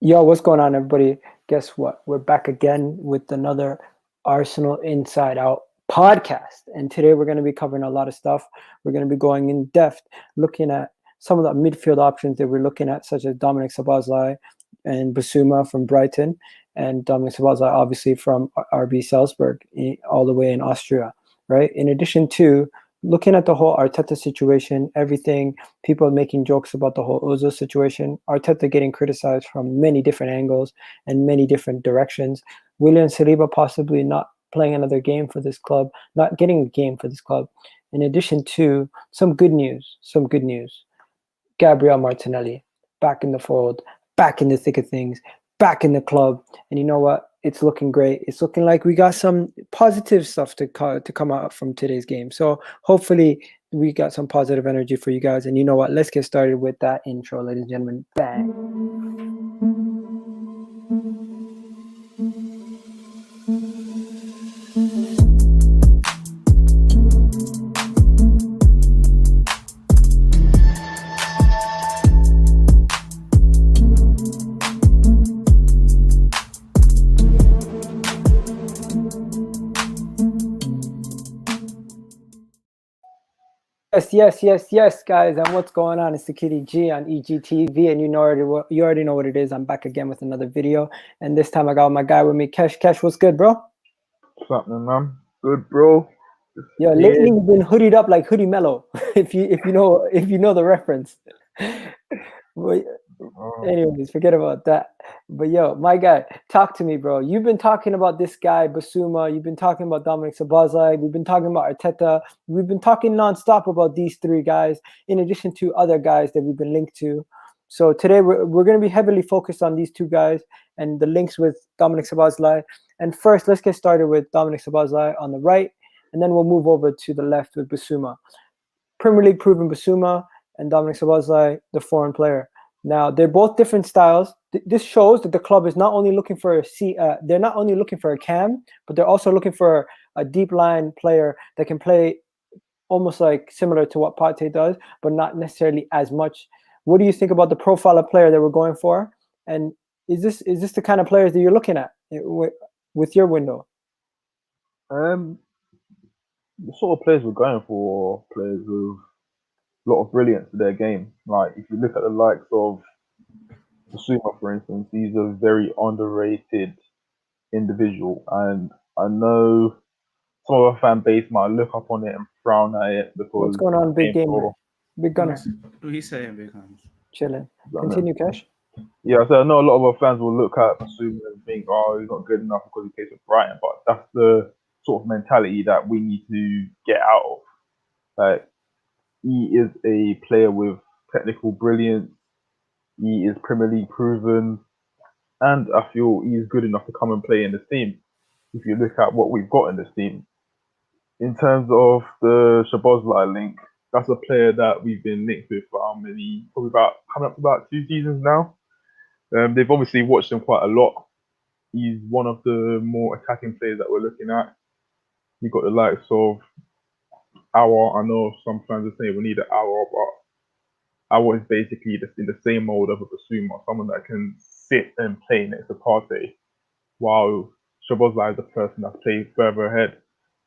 Yo, what's going on, everybody? Guess what? We're back again with another Arsenal Inside Out podcast. And today we're going to be covering a lot of stuff. We're going to be going in depth, looking at some of the midfield options that we're looking at, such as Dominik Szoboszla and Bissouma from Brighton, and Dominik Szoboszla, obviously, from RB Salzburg, all the way in Austria, right? In addition to looking at the whole Arteta situation, everything, people making jokes about the whole Ozil situation, Arteta getting criticized from many different angles and many different directions, William Saliba possibly not playing another game for this club, not getting a game for this club. In addition to some good news, Gabriel Martinelli back in the fold, back in the thick of things, back in the club. And you know what? It's looking great. It's looking like we got some positive stuff to come out from today's game. So hopefully we got some positive energy for you guys. And you know what? Let's get started with that intro, ladies and gentlemen. Bang. Yes, guys. And what's going on? It's TheKidEG on EGTV, and you already know what it is. I'm back again with another video, and this time I got my guy with me, Kesh. Kesh, what's good, bro? What's happening, man? Good, bro. Yo, lately you've been hoodied up like Hoodie Mellow, if you know the reference. But anyways, forget about that. But yo, my guy, talk to me, bro. You've been talking about this guy, Bissouma. You've been talking about Dominik Szoboszla. We've been talking about Arteta. We've been talking nonstop about these three guys, in addition to other guys that we've been linked to. So today we're going to be heavily focused on these two guys and the links with Dominik Szoboszla. And first, let's get started with Dominik Szoboszla on the right, and then we'll move over to the left with Bissouma. Premier League proven Bissouma and Dominik Szoboszla, the foreign player. Now they're both different styles. This shows that the club is not only looking for they're not only looking for a cam, but they're also looking for a deep line player that can play almost like similar to what Partey does, but not necessarily as much. What do you think about the profile of player that we're going for? And is this the kind of players that you're looking at with your window? The sort of players we're going for are players with a lot of brilliance to their game. Like, if you look at the likes of Bissouma, for instance, he's a very underrated individual. And I know some of our fan base might look up on it and frown at it because... What's going on, Big Gamer? Big Gunner? What are you saying, Big Guns? Chilling. Continue, Cash. Yeah, so I know a lot of our fans will look at Bissouma and think, oh, he's not good enough because he plays for Brighton. But that's the sort of mentality that we need to get out of. Like, he is a player with technical brilliance. He is Premier League proven, and I feel he is good enough to come and play in this team. If you look at what we've got in this team, in terms of the Szoboszla link, that's a player that we've been linked with for coming up to about 2 seasons now. They've obviously watched him quite a lot. He's one of the more attacking players that we're looking at. You've got the likes of Hour. I know some fans are saying we need an Hour, but Hour is basically in the same mold of a Bissouma, someone that can sit and play next to Partey, while Szoboszla is the person that plays further ahead,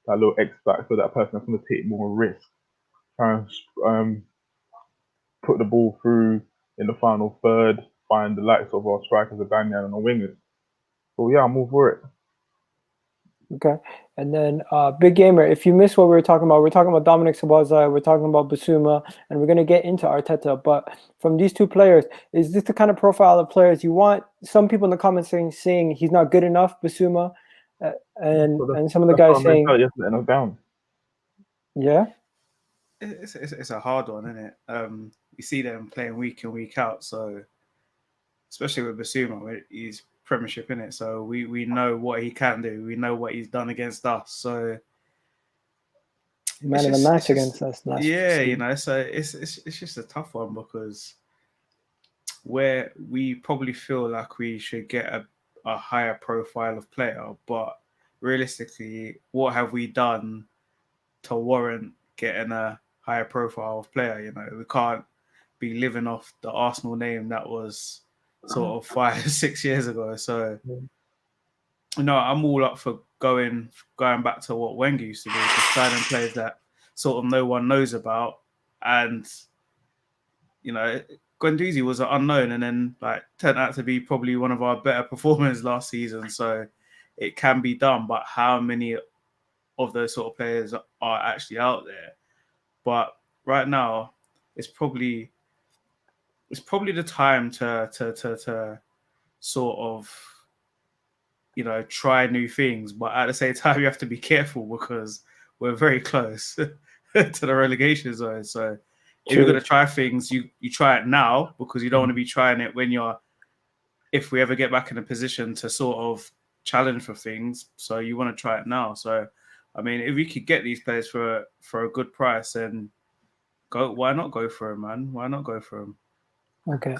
that little X factor, that person that's going to take more risk, try and put the ball through in the final third, find the likes of our strikers, Abanyan and the wingers. So yeah, I'm all for it. Okay. And then Big Gamer, if you missed what we were talking about Dominik Szoboszla, we're talking about Bissouma, and we're going to get into Arteta. But from these two players, is this the kind of profile of players you want? Some people in the comments saying he's not good enough, Bissouma, and some of the guys saying... letting us down. Yeah? It's a hard one, isn't it? You see them playing week in, week out, so especially with Bissouma, he's Premiership in it, so we know what he can do. We know what he's done against us. So man of the match against us last season. You know, so it's just a tough one because where we probably feel like we should get a higher profile of player, but realistically, what have we done to warrant getting a higher profile of player? You know, we can't be living off the Arsenal name that was sort of 5-6 years ago. So no, I'm all up for going back to what Wenger used to do, to signing players that sort of no one knows about. And Guendouzi was an unknown, and then turned out to be probably one of our better performers last season. So it can be done, but how many of those sort of players are actually out there? But right now, it's probably the time to sort of try new things, but at the same time you have to be careful because we're very close to the relegation zone. So if you're going to try things, you try it now, because you don't want to be trying it if we ever get back in a position to sort of challenge for things. So you want to try it now. So I mean, if we could get these players for a good price, then why not go for them, man? Why not go for them? Okay.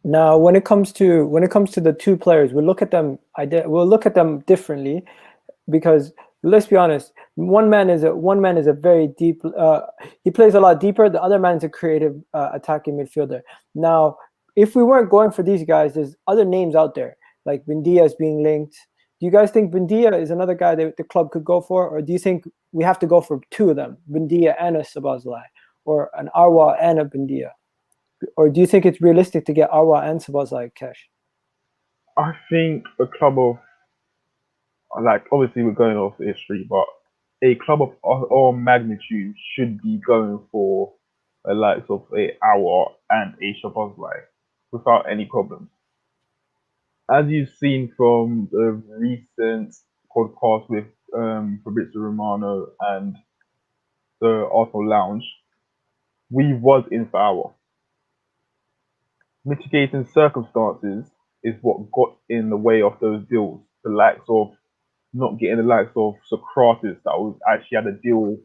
Now, when it comes to the two players, we'll look at them differently, because let's be honest, one man is a very deep. He plays a lot deeper. The other man is a creative attacking midfielder. Now, if we weren't going for these guys, there's other names out there like Buendia is being linked. Do you guys think Buendia is another guy that the club could go for, or do you think we have to go for two of them, Buendia and a Szoboszlai, or an Arwa and a Buendia? Or do you think it's realistic to get Arwa and Szoboszlai cash? I think a club of, obviously we're going off history, but a club of our magnitude should be going for the likes of a Arwa and a Szoboszlai without any problems. As you've seen from the recent podcast with Fabrizio Romano and the Arsenal Lounge, we was in for Arwa. Mitigating circumstances is what got in the way of those deals. The likes of not getting the likes of Socrates, that was actually had a deal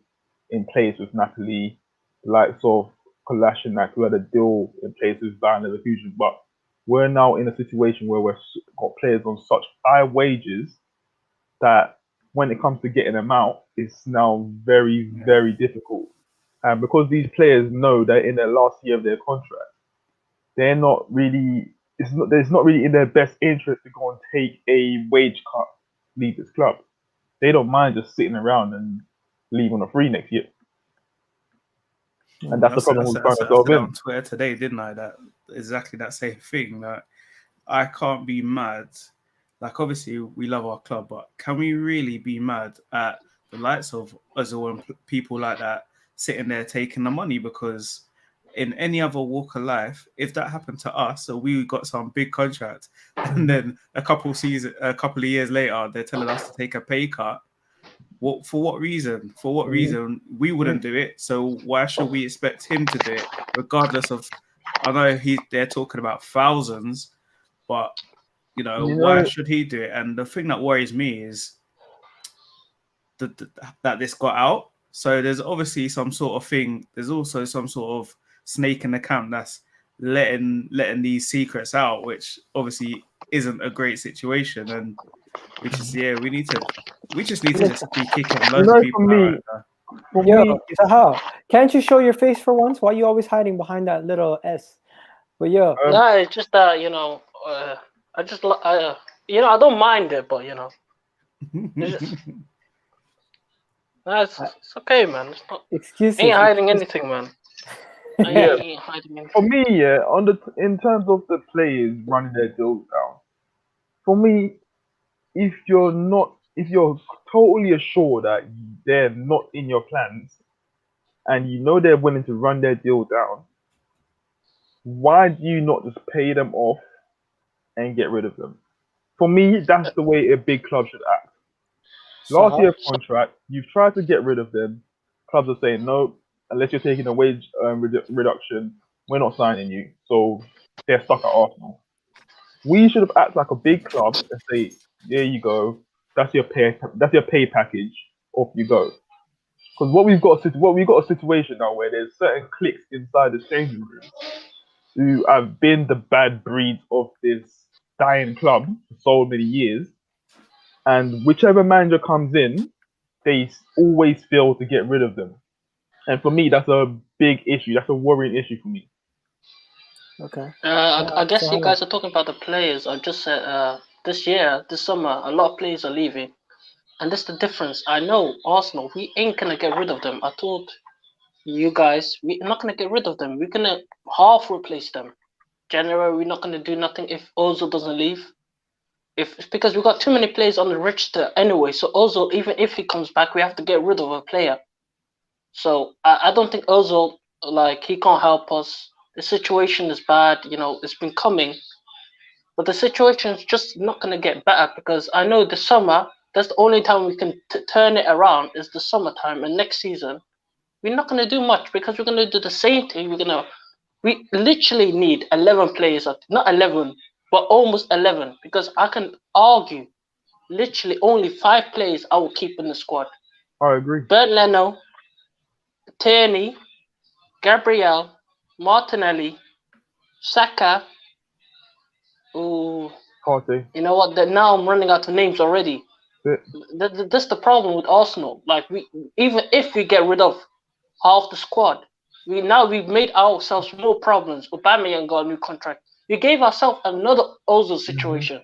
in place with Napoli. The likes of Kolasinac, who had a deal in place with Bayern Leverkusen. But we're now in a situation where we've got players on such high wages that when it comes to getting them out, it's now very, very difficult. And because these players know that in their last year of their contract, they're not really. It's not really in their best interest to go and take a wage cut, leave this club. They don't mind just sitting around and leave on a free next year. And that's the problem we're trying to solve in. On Twitter today, didn't I? That exactly that same thing. That I can't be mad. Like, obviously we love our club, but can we really be mad at the likes of Ozil and people like that sitting there taking the money? Because in any other walk of life, if that happened to us, so we got some big contract, and then a couple of years later, they're telling us to take a pay cut. For what reason? For what reason? We wouldn't do it. So why should we expect him to do it? Regardless of, I know they're talking about thousands, but why should he do it? And the thing that worries me is that this got out. So there's obviously some sort of thing. There's also some sort of snake in the camp that's letting these secrets out, which obviously isn't a great situation. And we just need to just be kicking loads of people out. Sahal, can't you show your face for once? Why are you always hiding behind that little S? But no, it's just that I don't mind it, but it's okay, man. It's not. Excuses. Ain't hiding anything, man. Ain't hiding anything. For me, in terms of the players running their deals down, for me, if you're totally assured that they're not in your plans, and they're willing to run their deal down, why do you not just pay them off and get rid of them? For me, that's the way a big club should act. Last year's contract, you've tried to get rid of them. Clubs are saying, no, unless you're taking a wage reduction, we're not signing you. So they're stuck at Arsenal. We should have acted like a big club and say, there you go, that's your pay package, off you go. Because what we've got a situation now where there's certain cliques inside the changing room who have been the bad breeds of this dying club for so many years, and whichever manager comes in, they always fail to get rid of them. And for me, that's a big issue. That's a worrying issue for me. Okay. I guess So you guys are talking about the players. I just said this summer, a lot of players are leaving, and that's the difference. I know Arsenal, we ain't gonna get rid of them. I told you guys, we're not gonna get rid of them. We're gonna half replace them. January, we're not gonna do nothing if Ozil doesn't leave. If it's because we got too many players on the register anyway. So Ozil, even if he comes back, we have to get rid of a player. So I don't think Ozil, like, he can't help us. The situation is bad. It's been coming. But the situation is just not going to get better because I know the summer, that's the only time we can turn it around is the summertime. And next season, we're not going to do much because we're going to do the same thing. We literally need 11 players, not 11, but almost 11 because I can argue literally only 5 players I will keep in the squad. I agree. Bernd Leno, Tierney, Gabriel, Martinelli, Saka. Ooh, Kante. you know what? Now I'm running out of names already. That's the problem with Arsenal. Like, even if we get rid of half the squad, we've made ourselves more problems. Aubameyang got a new contract. We gave ourselves another Ozil situation.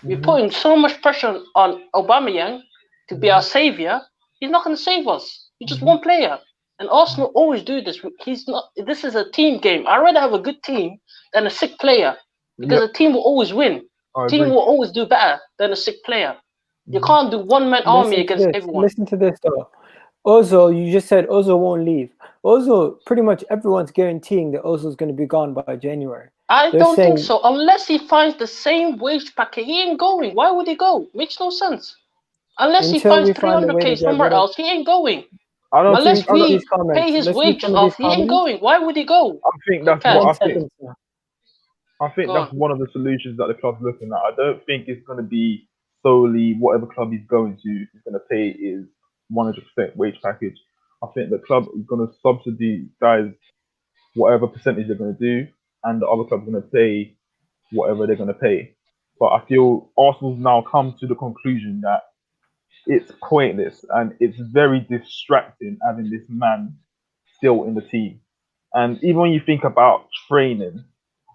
We're putting so much pressure on Aubameyang to be our savior. He's not going to save us. He's just one player. And Arsenal always do this. He's not. This is a team game. I'd rather have a good team than a sick player because a team will always win. Team will always do better than a sick player. You can't do one-man army against everyone. Listen to this, though. Ozil, you just said Ozil won't leave. Ozil, pretty much everyone's guaranteeing that Ozil's going to be gone by January. I don't think so. Unless he finds the same wage packet, he ain't going. Why would he go? Makes no sense. Unless he finds 300k somewhere else, he ain't going. Unless we pay his wages off, he ain't going. Why would he go? I think that's one of the solutions that the club's looking at. I don't think it's going to be solely whatever club he's going to is going to pay is 100% wage package. I think the club is going to subsidize whatever percentage they're going to do, and the other club's going to pay whatever they're going to pay. But I feel Arsenal's now come to the conclusion that it's pointless and it's very distracting having this man still in the team. And even when you think about training,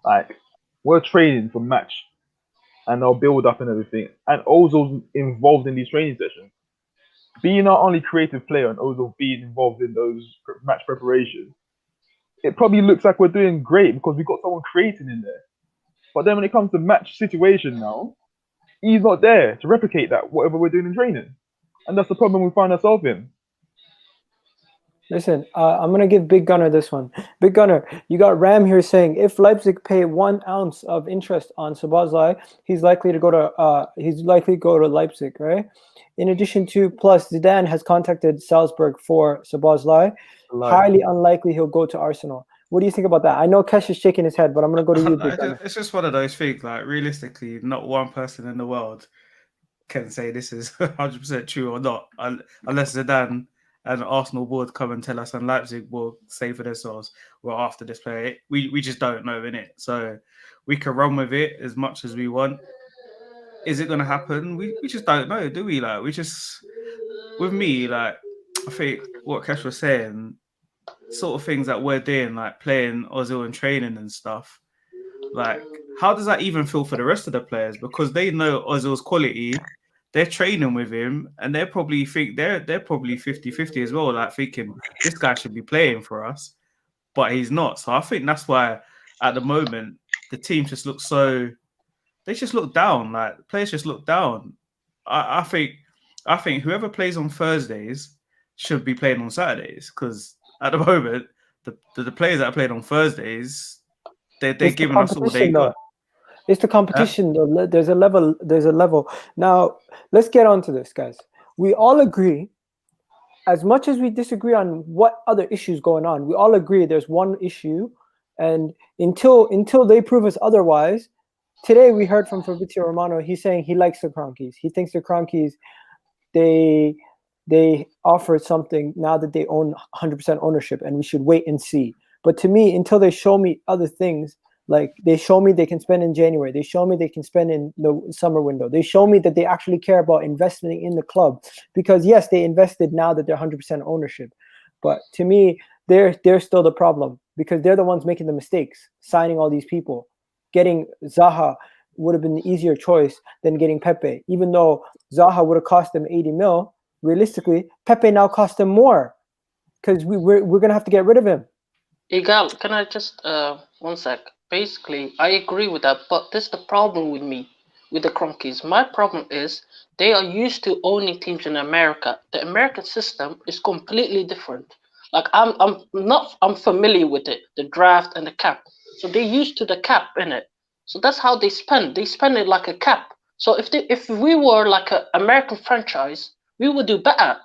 like, we're training for match and they'll build up and everything, and Ozil's involved in these training sessions. Being our only creative player and Ozil being involved in those match preparations, it probably looks like we're doing great because we've got someone creating in there. But then when it comes to match situation now, he's not there to replicate that, whatever we're doing in training. And that's the problem we find ourselves in. Listen, I'm going to give Big Gunner this one. Big Gunner, you got Ram here saying, if Leipzig pay 1 ounce of interest on Szoboszlai, he's likely to go to Leipzig, right? In addition to, plus Zidane has contacted Salzburg for Szoboszlai. Highly unlikely he'll go to Arsenal. What do you think about that? I know Kesh is shaking his head, but I'm going to go to you, Big Gunner. It's just one of those things, like, realistically, not one person in the world can say this is 100% true or not, unless Zidane and Arsenal board come and tell us, and Leipzig will say for themselves, well, after this player, we just don't know, innit? So we can run with it as much as we want. Is it going to happen? We just don't know, do we? Like, we just, with me, like, I think what Kesh was saying, sort of things that we're doing, like playing Ozil and training and stuff, like, how does that even feel for the rest of the players? Because they know Ozil's quality, they're training with him, and they probably think they're probably 50-50 as well, like thinking this guy should be playing for us, but he's not. So I think that's why at the moment the team just looks so, they just look down, like players just look down. I think whoever plays on Thursdays should be playing on Saturdays, because at the moment the players that are playing on Thursdays, they're giving us all they got. It's the competition. Though. There's a level. Now, let's get on to this, guys. We all agree, as much as we disagree on what other issues going on, we all agree there's one issue. And until they prove us otherwise, today we heard from Fabrizio Romano. He's saying he likes the Kroenkes. He thinks the Kroenkes, they offer something now that they own 100% ownership, and we should wait and see. But to me, until they show me other things, like they show me they can spend in January, they show me they can spend in the summer window, they show me that they actually care about investing in the club, because yes, they invested now that they're 100% ownership. But to me, they're still the problem because they're the ones making the mistakes, signing all these people. Getting Zaha would have been the easier choice than getting Pepe, even though Zaha would have cost them 80 mil. Realistically, Pepe now cost them more because we're gonna have to get rid of him. Egal, can I just 1 sec? Basically, I agree with that, but this is the problem with me, with the Cronkies. My problem is they are used to owning teams in America. The American system is completely different. Like I'm familiar with it, the draft and the cap. So they're used to the cap in it. So that's how they spend. They spend it like a cap. So if we were like an American franchise, we would do better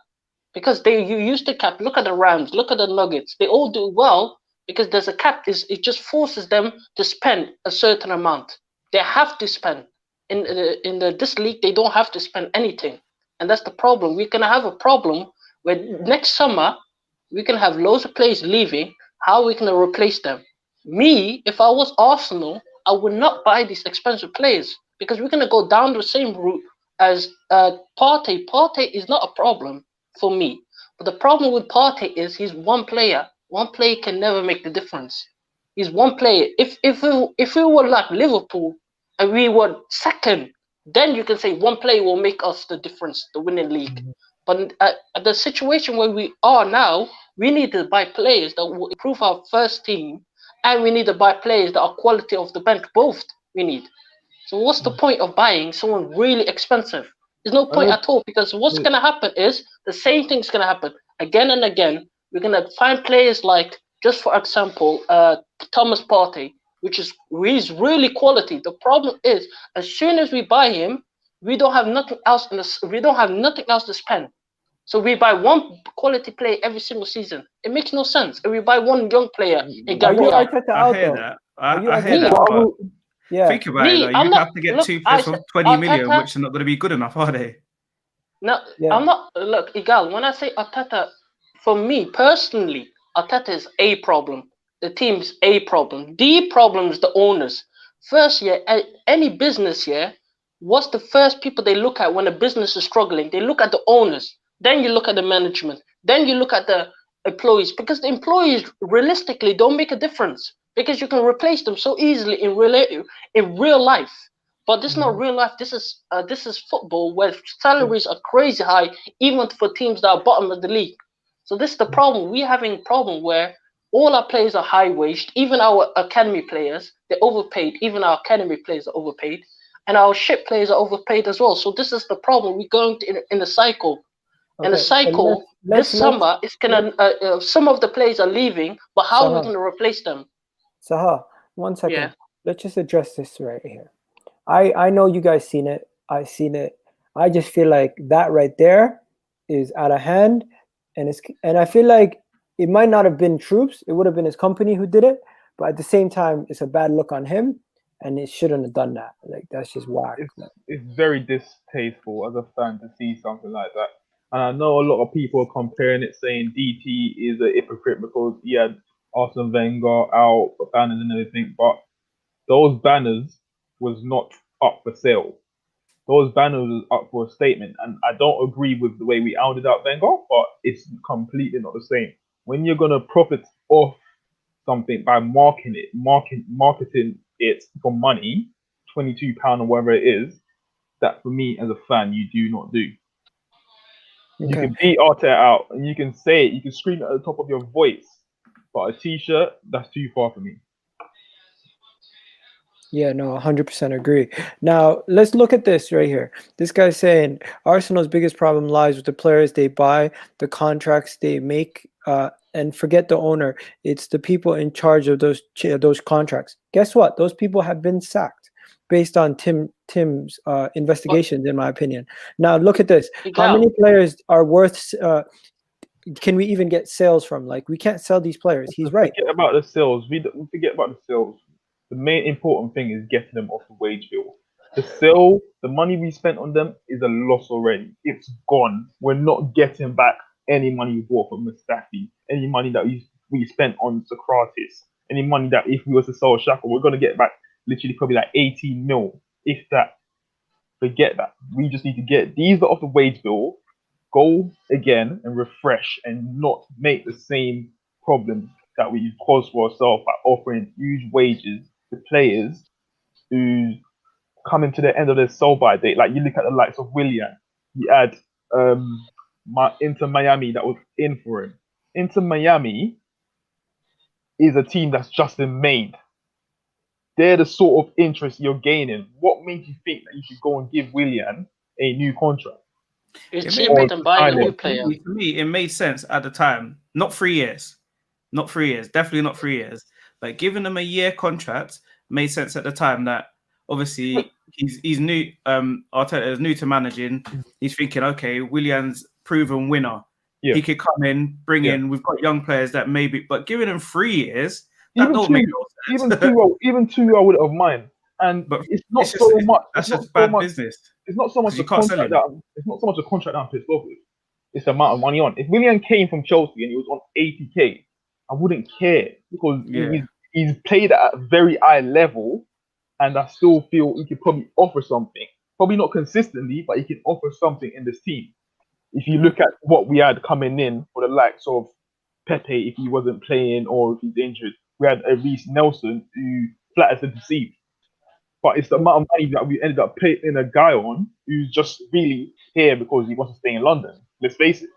because you use the cap. Look at the Rams, look at the Nuggets. They all do well because there's a cap. It just forces them to spend a certain amount. They have to spend. In this league, they don't have to spend anything, and that's the problem. We're gonna have a problem where next summer we can have loads of players leaving. How are we gonna replace them? Me, if I was Arsenal, I would not buy these expensive players because we're gonna go down the same route as Partey. Partey is not a problem for me. But the problem with Partey is he's one player. One player can never make the difference. He's one player. If we were like Liverpool and we were second, then you can say one player will make us the difference, the winning league. Mhm. But at the situation where we are now, we need to buy players that will improve our first team, and we need to buy players that are quality of the bench. Both we need. So what's the point of buying someone really expensive? There's no point at all because what's gonna happen is the same thing's gonna happen again and again. We're gonna find players like, just for example, Thomas Partey, he's really quality. The problem is, as soon as we buy him, we don't have nothing else we don't have nothing else to spend. So we buy one quality player every single season. It makes no sense. And we buy one young player in Are you Gabriel. Arteta I out hear though? that. Are you I hear Arteta that. out? But Yeah. think about it though. I'm You'd not. have to get Look, two I players for said 20 million, Arteta. which are not going to be good enough, are they? No, Yeah. I'm not. Look, Egal, when I say Arteta, for me personally, Arteta is a problem. The team's a problem. The problem is the owners. First, yeah, any business, yeah, what's the first people they look at when a business is struggling? They look at the owners. Then you look at the management. Then you look at the employees because the employees realistically don't make a difference because you can replace them so easily in real life. But this is not real life. This is football where salaries are crazy high, even for teams that are bottom of the league. So this is the problem. We're having a problem where all our players are high waged, even our academy players, they're overpaid. Even our academy players are overpaid, and our ship players are overpaid as well. So this is the problem. We're going in a cycle. And the Okay. cycle this summer is gonna. Some of the players are leaving, but how are we gonna replace them? Saha, 1 second. Yeah. Let's just address this right here. I know you guys seen it. I've seen it. I just feel like that right there is out of hand, and I feel like it might not have been Troops. It would have been his company who did it. But at the same time, it's a bad look on him, and it shouldn't have done that. Like that's just whack. It's very distasteful as a fan to see something like that. And I know a lot of people are comparing it, saying DT is a hypocrite because he had Arsene Wenger out, banners and everything. But those banners was not up for sale. Those banners was up for a statement. And I don't agree with the way we outed out Wenger, but it's completely not the same. When you're gonna profit off something by marketing it for money, £22 or whatever it is, that for me as a fan you do not do. You can beat Arteta out and you can say it, you can scream it at the top of your voice, but a t-shirt, that's too far for me. Yeah, no, 100% agree. Now, let's look at this right here. This guy's saying Arsenal's biggest problem lies with the players they buy, the contracts they make, and forget the owner. It's the people in charge of those contracts. Guess what? Those people have been sacked based on Tim's investigations, in my opinion. Now, look at this. How many players are worth... can we even get sales from? Like, we can't sell these players. He's right. Forget about the sales. We forget about the sales. The main important thing is getting them off the wage bill. The money we spent on them is a loss already. It's gone. We're not getting back any money we bought from Mustafi, any money that we spent on Socrates, any money that if we were to sell Shaka, we're going to get back literally probably like 18 mil, if that. Forget that. We just need to get these off the wage bill, go again and refresh and not make the same problems that we've caused for ourselves by offering huge wages to players who coming to the end of their sell-by date. Like you look at the likes of Willian, you add Inter Miami that was in for him. Inter Miami is a team that's just been made. They're the sort of interest you're gaining. What made you think that you should go and give Willian a new contract? It's cheaper than buying a new player. For me, it made sense at the time. Not 3 years. Not 3 years. Definitely not 3 years. But giving them a year contract made sense at the time that obviously he's new. Arteta is new to managing. He's thinking, okay, Willian's proven winner. Yeah. He could come in, bring in. We've got young players that maybe, but giving him 3 years, that don't make no sense. Even two, I would have mind. And but it's not so much. That's just bad business. It's not so much a contract that it's not so much a contract that I'm pissed off with. It's the amount of money on. If Willian came from Chelsea and he was on 80k, I wouldn't care because he's played at a very high level, and I still feel he could probably offer something. Probably not consistently, but he can offer something in this team. If you look at what we had coming in for the likes of Pepe, if he wasn't playing or if he's injured, we had a Reece Nelson who flatters to deceive. But it's the amount of money that we ended up paying a guy on who's just really here because he wants to stay in London. Let's face it.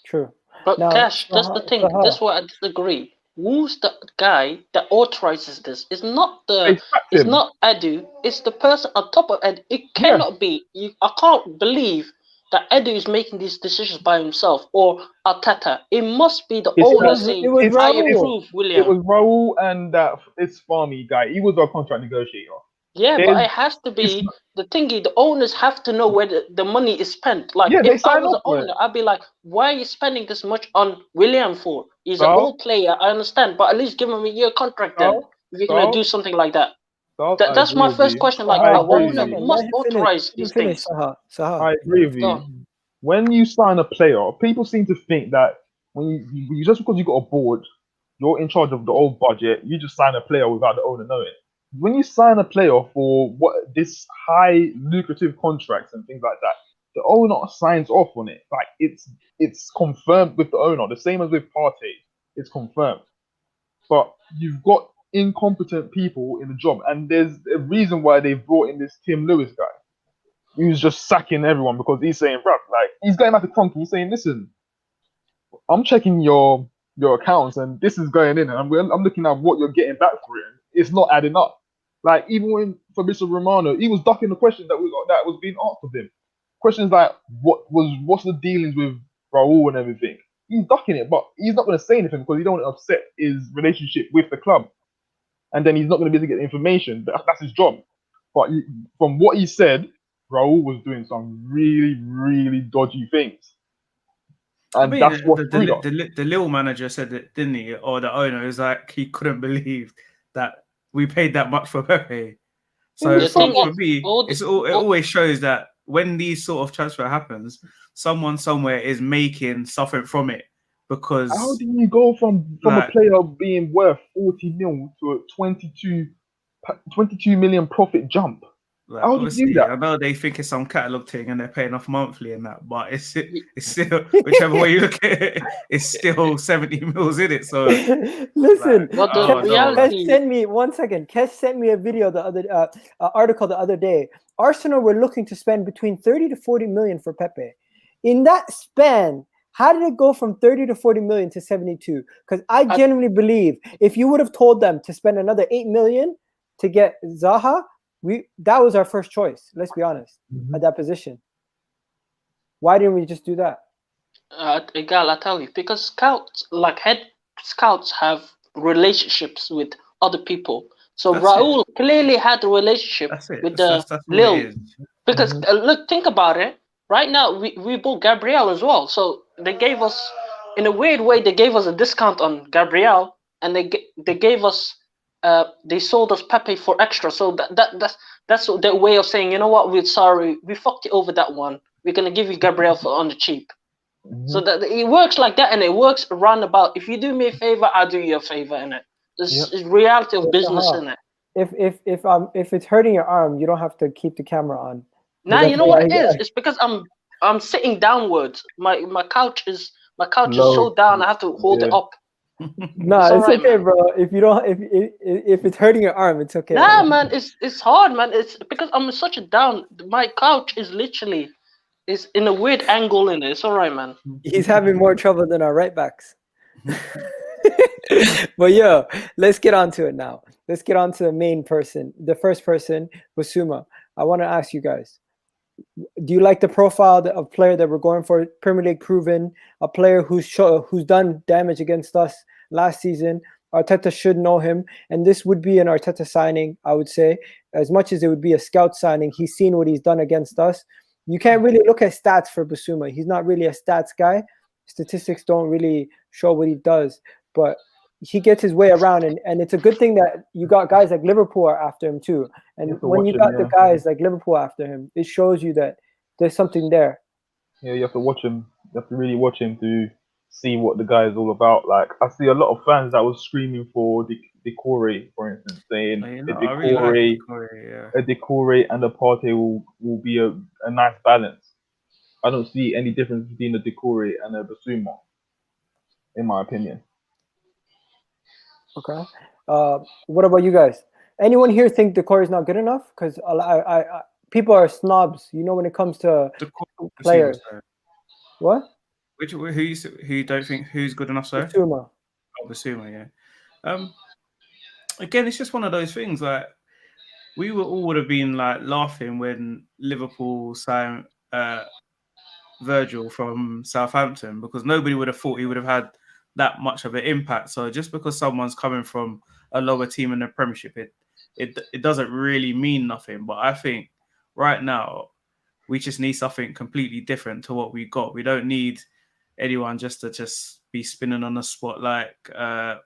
True. But now, Cash, that's the thing. That's why I disagree. Who's the guy that authorizes this? It's not it's not Edu. It's the person on top of Edu. It cannot be. I can't believe that Edu is making these decisions by himself or Arteta. It must be the owner saying, I approve Willian. It was Raul and this Farmy guy. He was our contract negotiator. Yeah, but it has to be the thingy. The owners have to know where the money is spent. Like, if I was the owner, I'd be like, why are you spending this much on Willian for? He's an old player, I understand, but at least give him a year contract then, if you're going to do something like that. That's my first question. Like, the owner must authorize these things. I agree with you. When you sign a player, people seem to think that when you just because you got a board, you're in charge of the whole budget, you just sign a player without the owner knowing. When you sign a player for this high lucrative contracts and things like that, the owner signs off on it. Like it's confirmed with the owner. The same as with Partey, it's confirmed. But you've got incompetent people in the job, and there's a reason why they brought in this Tim Lewis guy, who's just sacking everyone because he's saying, "Bruv, like he's going back to Cronky. He's saying, listen, I'm checking your accounts, and this is going in, and I'm looking at what you're getting back for it. It's not adding up." Like even when Fabrizio Romano, he was ducking the question that was being asked of him. Questions like, what's the dealings with Raul and everything? He's ducking it, but he's not going to say anything because he don't want to upset his relationship with the club, and then he's not going to be able to get the information. That's his job. But from what he said, Raul was doing some really, really dodgy things. And that's what the Lille manager said that, didn't he? Or the owner is like, he couldn't believe that we paid that much for Pepe. So for me, it always shows that when these sort of transfer happens, someone somewhere is making something from it. Because how do you go from a player being worth 40 mil to a 22 million profit jump? Like, how do you do that? I know they think it's some catalog thing and they're paying off monthly and that, but it's still, whichever way you look at it, it's still 70 mils in it. So listen, Kesh sent me 1 second. Kesh sent me a video article the other day. Arsenal were looking to spend between 30 to 40 million for Pepe. In that span, how did it go from 30 to 40 million to 72? Because I genuinely believe if you would have told them to spend another 8 million to get Zaha, that was our first choice. Let's be honest, at that position. Why didn't we just do that? Egal, I tell you, because scouts, like head scouts, have relationships with other people. So Raul clearly had a relationship with the Lille. Because look, think about it. Right now, we bought Gabriel as well. So they gave us, in a weird way, they gave us a discount on Gabriel, and they gave us. They sold us Pepe for extra, so that's their way of saying, you know what, we're sorry, we fucked you over that one. We're gonna give you Gabriel on the cheap. So that it works like that, and it works roundabout. If you do me a favor, I'll do you a favor in it. This is reality of business in it. If it's hurting your arm, you don't have to keep the camera on. Nah, you know what it is? It's because I'm sitting downwards. My couch is so down. I have to hold it up. Nah, it's alright, okay, man. bro. If you don't, if it's hurting your arm, it's okay. Nah, man, it's hard, man. It's because I'm such a down. My couch is literally is in a weird angle in it. It's alright, man. He's having more trouble than our right backs. But yo, let's get on to it now. Let's get on to the main person. The first person, Bissouma. I want to ask you guys, do you like the profile of player that we're going for? Premier League proven, a player who's done damage against us last season. Arteta should know him, and this would be an Arteta signing, I would say. As much as it would be a scout signing, he's seen what he's done against us. You can't really look at stats for Bissouma. He's not really a stats guy. Statistics don't really show what he does, but he gets his way around, and it's a good thing that you got guys like Liverpool are after him too. And when you got the guys like Liverpool after him, it shows you that there's something there. Yeah, you have to watch him. You have to really watch him to see what the guy is all about. Like, I see a lot of fans that was screaming for Decore, for instance, saying a Decore and a Partey will be a nice balance. I don't see any difference between a Decore and a Bissouma, in my opinion. Okay. What about you guys? Anyone here think Decore is not good enough? Because I people are snobs, you know, when it comes to players. What? Who you don't think who's good enough, sir? Bissouma. Oh, Bissouma, yeah. Again, it's just one of those things. Like, we would have been like laughing when Liverpool signed Virgil from Southampton, because nobody would have thought he would have had that much of an impact. So just because someone's coming from a lower team in the Premiership, it doesn't really mean nothing. But I think right now we just need something completely different to what we got. We don't need anyone just to be spinning on the spot like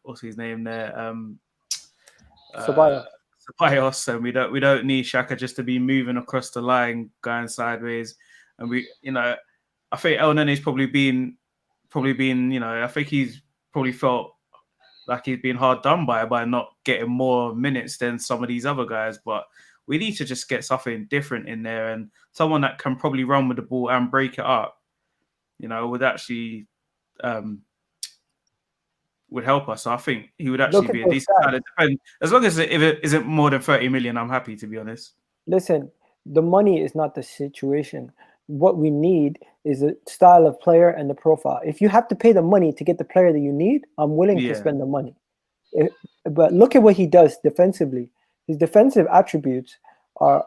what's his name there, Ceballos, and we don't need Xhaka just to be moving across the line, going sideways. And we, I think El Nene's probably been, I think he's probably felt like he's been hard done by not getting more minutes than some of these other guys. But we need to just get something different in there, and someone that can probably run with the ball and break it up, would actually would help us. So I think he would actually be a decent side. As long as if it isn't more than 30 million, I'm happy, to be honest. Listen, the money is not the situation. What we need is a style of player and the profile. If you have to pay the money to get the player that you need, I'm willing to spend the money. But look at what he does defensively. His defensive attributes are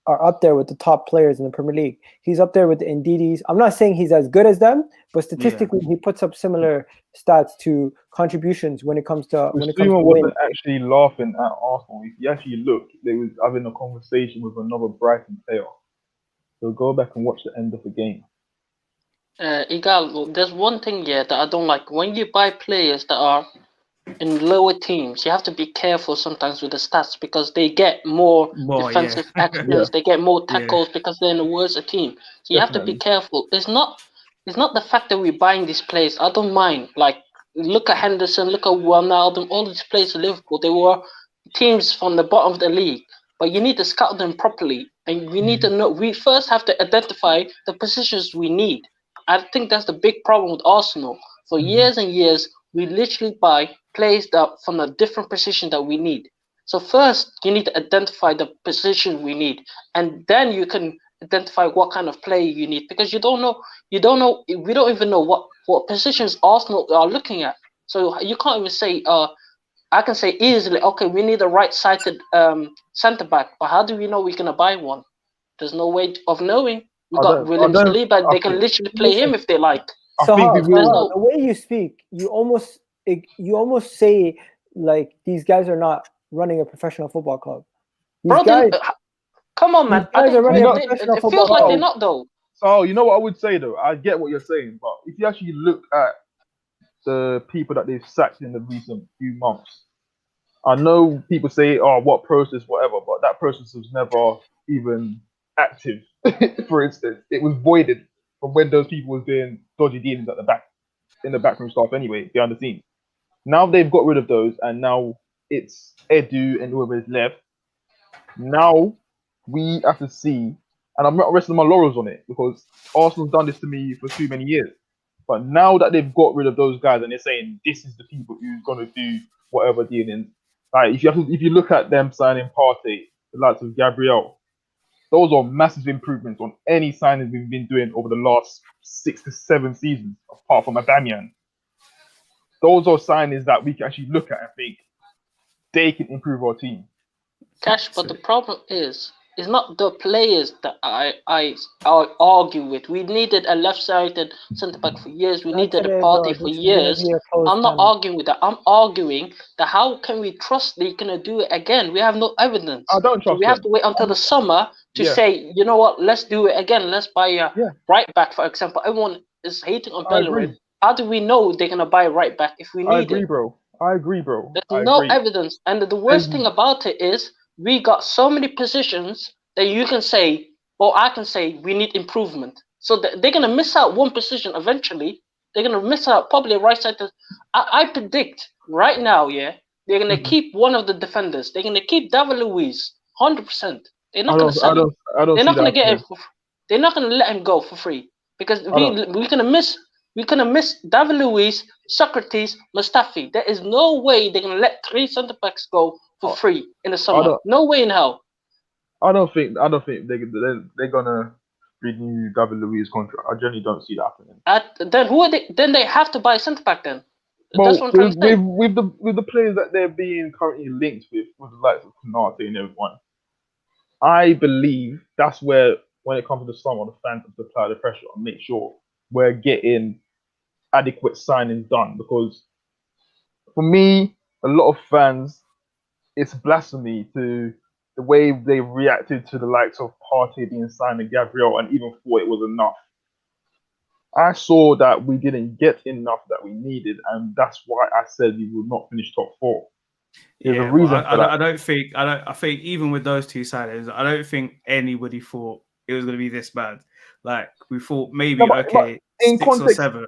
up there with the top players in the Premier League. He's up there with the Ndidis. I'm not saying he's as good as them, but statistically, he puts up similar stats to contributions when it comes to wasn't actually laughing at Arsenal. If you actually look, they was having a conversation with another Brighton player. So go back and watch the end of the game. Egal, there's one thing that I don't like. When you buy players that are in lower teams, you have to be careful sometimes with the stats, because they get more defensive actions, they get more tackles because they're in a worse team. So you have to be careful. It's not the fact that we're buying these players. I don't mind. Like, look at Henderson, look at Wijnaldum, all these players in Liverpool. They were teams from the bottom of the league. But you need to scout them properly, and we need to know. We first have to identify the positions we need. I think that's the big problem with Arsenal. For years and years, we literally buy players that from a different position that we need. So first, you need to identify the position we need, and then you can identify what kind of player you need, because we don't even know what positions Arsenal are looking at. So you can't even say. I can say easily, okay, we need a right-sided centre back, but how do we know we're gonna buy one? There's no way of knowing. We got William Saliba; they can literally play him if they like. So the way you speak, you almost say like these guys are not running a professional football club. Come on, man! It feels like they're not, though. So you know what I would say, though. I get what you're saying, but if you actually look at the people that they've sacked in the recent few months, I know people say, "Oh, what process, whatever," but that process was never even active. For instance, it was voided from when those people was doing dodgy dealings at the back, in the backroom staff anyway, behind the scenes. Now they've got rid of those, and now it's Edu and whoever is left. Now we have to see, and I'm not resting my laurels on it, because Arsenal's done this to me for too many years. But now that they've got rid of those guys and they're saying this is the people who's gonna do whatever dealing, like if you look at them signing Partey, the likes of Gabriel, those are massive improvements on any signings we've been doing over the last 6 to 7 seasons, apart from Aubameyang. Those are signings that we can actually look at and think they can improve our team. Cash, but the problem is, it's not the players that I argue with. We needed a left-sided centre back for years. We Not needed today, a bro. party This for is gonna years. be a close I'm not panel. arguing with that. I'm arguing that how can we trust they're gonna do it again? We have no evidence. I don't So trust we have them. to wait until the summer to Yeah. say, you know what, let's do it again. Let's buy a Yeah. right back, for example. Everyone is hating on I Bellerin. agree. How do we know they're gonna buy a right back if we I need agree, it? bro. I agree, bro. There's I no agree. evidence. And the worst thing about it is we got so many positions that you can say, or I can say, we need improvement. So they're going to miss out one position eventually. They're going to miss out probably a right side. I predict right now, yeah, they're going to keep one of the defenders. They're going to keep David Luiz 100%. They're not going to sell him. I don't They're see not going to that get him. happening. They're not going to let him go for free because don't- we're going to miss. We're gonna miss David Luiz, Socrates, Mustafi. There is no way they're gonna let 3 centre backs go for free in the summer. don't- No way in hell. I don't think they're gonna renew David Luiz's contract. I generally don't see that happening. Then who are they? Then they have to buy a centre back. Then Well, that's what I'm trying to say. with the players that they're being currently linked with the likes of Konate and everyone, I believe that's where, when it comes to the summer, the fans have to apply the pressure and make sure we're getting adequate signings done. Because for me, a lot of fans, it's blasphemy to the way they reacted to the likes of Partey being signed and Gabriel, and even thought it was enough. I saw that we didn't get enough that we needed, and that's why I said we will not finish top 4. There's a reason for that. I think even with those 2 signings, I don't think anybody thought it was going to be this bad. Like we thought maybe but in 6th context, or 7th.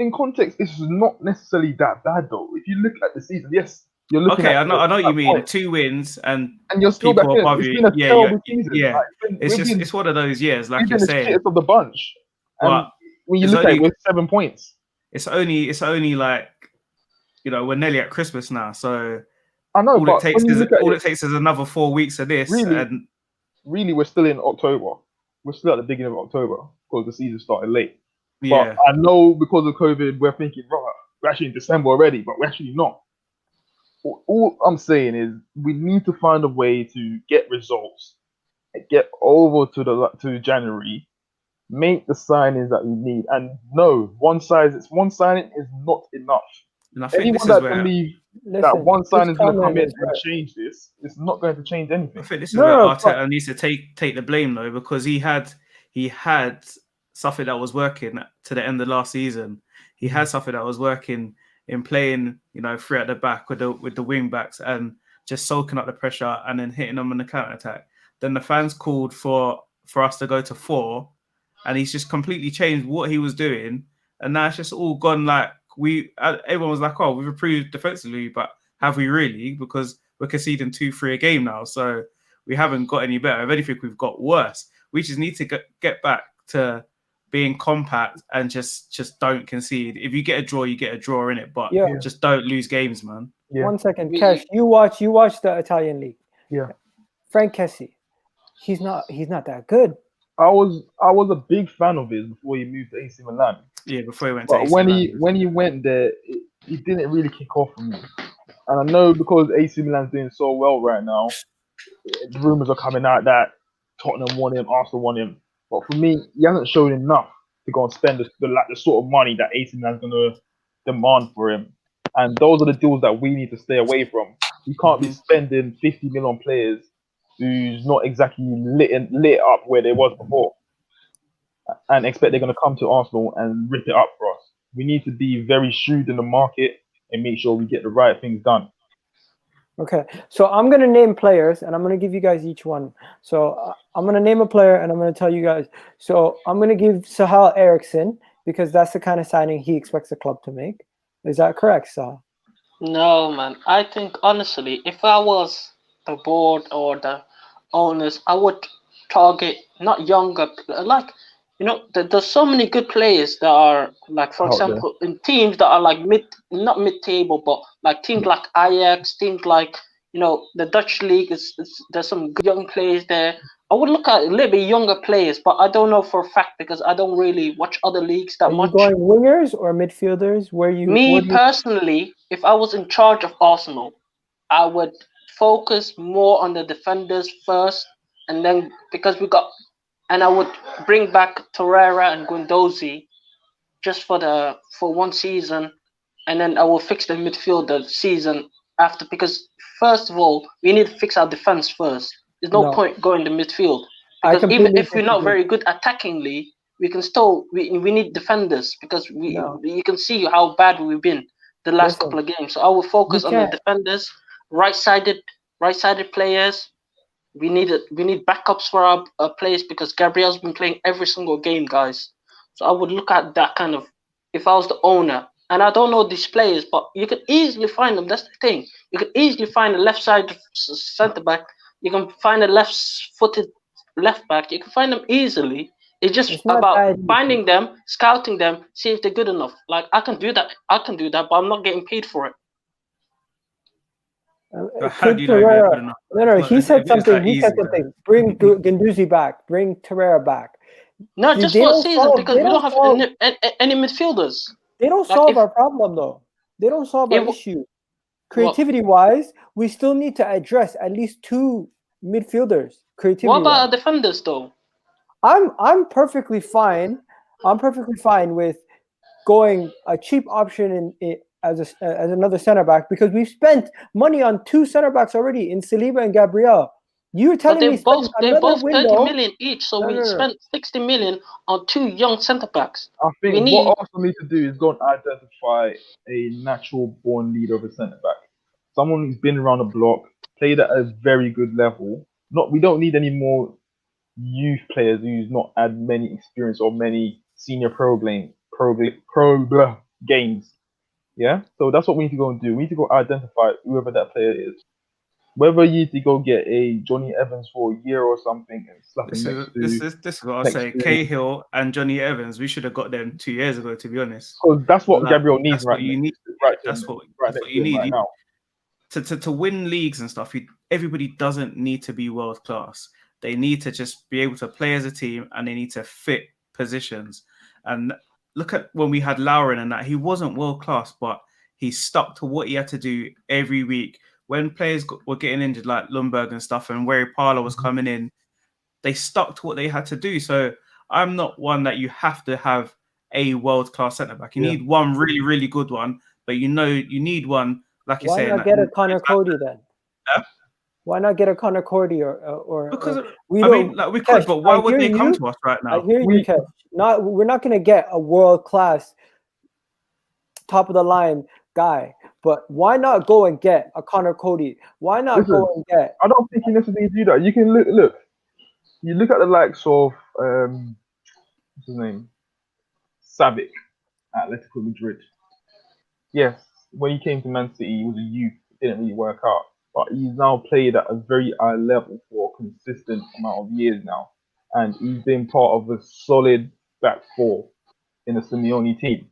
In context, it's not necessarily that bad though. If you look at the season, yes, you're looking. Okay, at I know what you mean. Points. 2 wins and you're still back in. above It's you. been a terrible season. Yeah, like, it's one of those years, like you're saying. We've been the shittest of the bunch. And when you look at it, we're 7 points. It's only like, we're nearly at Christmas now, so I know. All it takes is another 4 weeks of this, really, we're still in October. We're still at the beginning of October because the season started late. Yeah. But I know because of COVID, we're thinking, right, we're actually in December already, but we're actually not. All I'm saying is we need to find a way to get results, get over to January, make the signings that we need. And no, one signing is not enough. And I think anyone that believes that one signing is going to come in and change this, it's not going to change anything. I think this is where Arteta needs to take the blame though, because he had something that was working to the end of last season. He had something that was working in playing, 3 at the back with the wing backs and just soaking up the pressure and then hitting them on the counter attack. Then the fans called for us to go to 4, and he's just completely changed what he was doing, and now it's just all gone. Like everyone was like, "Oh, we've improved defensively, but have we really?" Because we're conceding 2-3 a game now, so we haven't got any better. If anything, we've got worse. We just need to get back to being compact and just don't concede. If you get a draw, you get a draw in it, but just don't lose games, man. Yeah. 1 second, Kesh. You watch the Italian league. Yeah. Frank Kessie, he's not that good. I was a big fan of his before he moved to AC Milan. Yeah, before he went to AC Milan. When he went there, he didn't really kick off for me. And I know because AC Milan's doing so well right now, rumors are coming out that Tottenham want him, Arsenal want him. But for me, he hasn't shown enough to go and spend the sort of money that AC Milan's going to demand for him. And those are the deals that we need to stay away from. You can't be spending 50 million on players who's not exactly lit up where they was before and expect they're going to come to Arsenal and rip it up for us. We need to be very shrewd in the market and make sure we get the right things done. Okay, so I'm going to name players and I'm going to give you guys each one. So I'm going to name a player and I'm going to tell you guys. So I'm going to give Sahal Eriksson because that's the kind of signing he expects the club to make. Is that correct, Sahal? No, man. I think, honestly, if I was the board or the owners, I would target not younger, like You know, there's so many good players that are like, for Out there. example, in teams that are like not mid-table, but like teams like Ajax, teams like, you know, the Dutch league there's some good young players there. I would look at a little bit younger players, but I don't know for a fact because I don't really watch other leagues Are that you much. going wingers or midfielders? What do Me you personally, if I was in charge of Arsenal, I would focus more on the defenders first, and then and I would bring back Torreira and Guendouzi just for one season, and then I will fix the midfield the season after. Because first of all, we need to fix our defense first. There's no No. point going to midfield I because even completely if we're not disagree. very good attackingly, we can still we need defenders because No. you can see how bad we've been the last Listen, couple of games. So I will focus you on the can't. defenders, right-sided players. We need backups for our players because Gabriel's been playing every single game, guys. So I would look at that kind of, if I was the owner, and I don't know these players, but you could easily find them. That's the thing. You could easily find a left side centre back. You can find a left-footed left back. You can find them easily. It's just It's not about that easy. finding them, scouting them, see if they're good enough. Like I can do that, but I'm not getting paid for it. But how do you know if you're good enough? No, he said It's something. that He said easy, something. Bring Guendouzi back. Bring Torreira back. No, They just for a don't season solve. because we don't have any midfielders. They don't Like solve if our problem though. They don't solve our it, issue. Creativity wise, we still need to address at least 2 midfielders. what Creativity about wise, our defenders though? I'm perfectly fine. I'm perfectly fine with going a cheap option as another center back because we've spent money on 2 center backs already in Saliba and Gabriel. You're But telling me spending they're another both 30 window? million each, so we No. spent 60 million on 2 young centre backs. I We think need what Arsenal need to do is go and identify a natural born leader of a centre back. Someone who's been around the block, played at a very good level. We don't need any more youth players who's not had many experience or many senior pro games. Yeah? So that's what we need to go and do. We need to go identify whoever that player is. Whether you need to go get a Johnny Evans for a year or something and slap him next to. This is what I'll say. Cahill and Johnny Evans, we should have got them 2 years ago, to be honest. Because that's what Like, Gabriel needs that's what you need. That's what you need. right now. To win leagues and stuff, everybody doesn't need to be world class. They need to just be able to play as a team, and they need to fit positions. And look at when we had Lauren and that, he wasn't world class, but he stuck to what he had to do every week. When players were getting injured, like Lundberg and stuff, and Wary Parler was coming in, they stuck to what they had to do. So I'm not one that you have to have a world class centre back. You need one really, really good one, but you need one. Like you say, why not get a Connor Cody then? Yeah? Why not get a Connor Cody or because we could, Kesh, but why would they come to us right now? I hear you, Kesh. We're not going to get a world class, top of the line guy, but why not go and get a Connor Cody? Why not go and get? I don't think you necessarily do that. You can look. You look at the likes of what's his name, Savic at Atletico Madrid. Yes, when he came to Man City, he was a youth. It didn't really work out. But he's now played at a very high level for a consistent amount of years now. And he's been part of a solid back four in the Simeone team.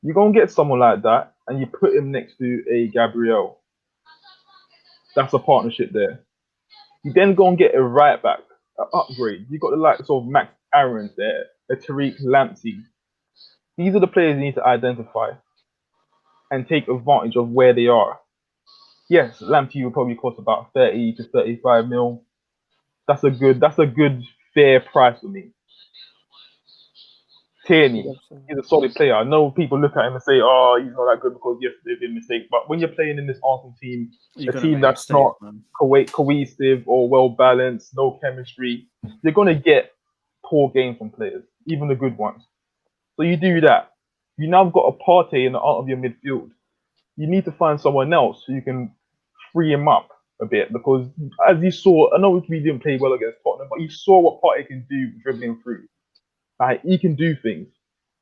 You go and get someone like that and you put him next to a Gabriel. That's a partnership there. You then go and get a right back, an upgrade. You've got the likes of Max Aarons there, a Tariq Lamptey. These are the players you need to identify and take advantage of where they are. Yes, Lamptey will probably cost about 30 to 35 mil. That's a good fair price for me. Tierney, he's a solid player. I know people look at him and say, "Oh, he's not that good because yesterday did a mistake." But when you're playing in this Arsenal team, a team that's not cohesive or well balanced, no chemistry, you're gonna get poor games from players, even the good ones. So you do that. You now got a Partey in the out of your midfield. You need to find someone else so you can free him up a bit because, as you saw, I know we didn't play well against Tottenham, but you saw what Partey can do dribbling through. Like, he can do things,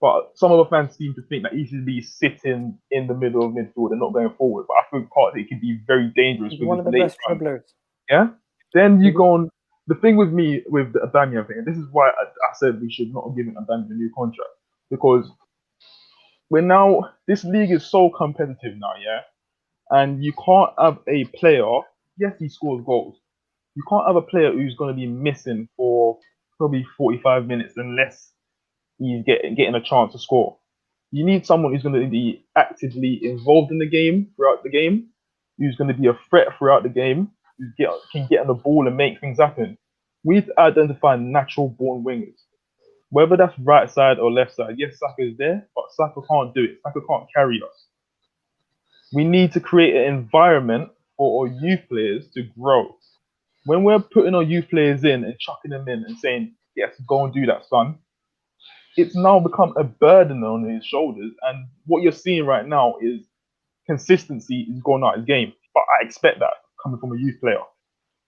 but some of the fans seem to think that he should be sitting in the middle of midfield and not going forward. But I think Partey can be very dangerous. He's one of the best dribblers. Yeah. Then you go and the thing with me with the Aubameyang thing, and this is why I said we should not have given Aubameyang a new contract, because this league is so competitive now, yeah, and you can't have a player. Yes, he scores goals. You can't have a player who's going to be missing for probably 45 minutes unless he's getting a chance to score. You need someone who's going to be actively involved in the game throughout the game, who's going to be a threat throughout the game, who can get on the ball and make things happen. We need to identify natural born wingers. Whether that's right side or left side, yes, Saka is there, but Saka can't do it. Saka can't carry us. We need to create an environment for our youth players to grow. When we're putting our youth players in and chucking them in and saying, yes, go and do that, son, it's now become a burden on his shoulders. And what you're seeing right now is consistency is going out of his game. But I expect that coming from a youth player.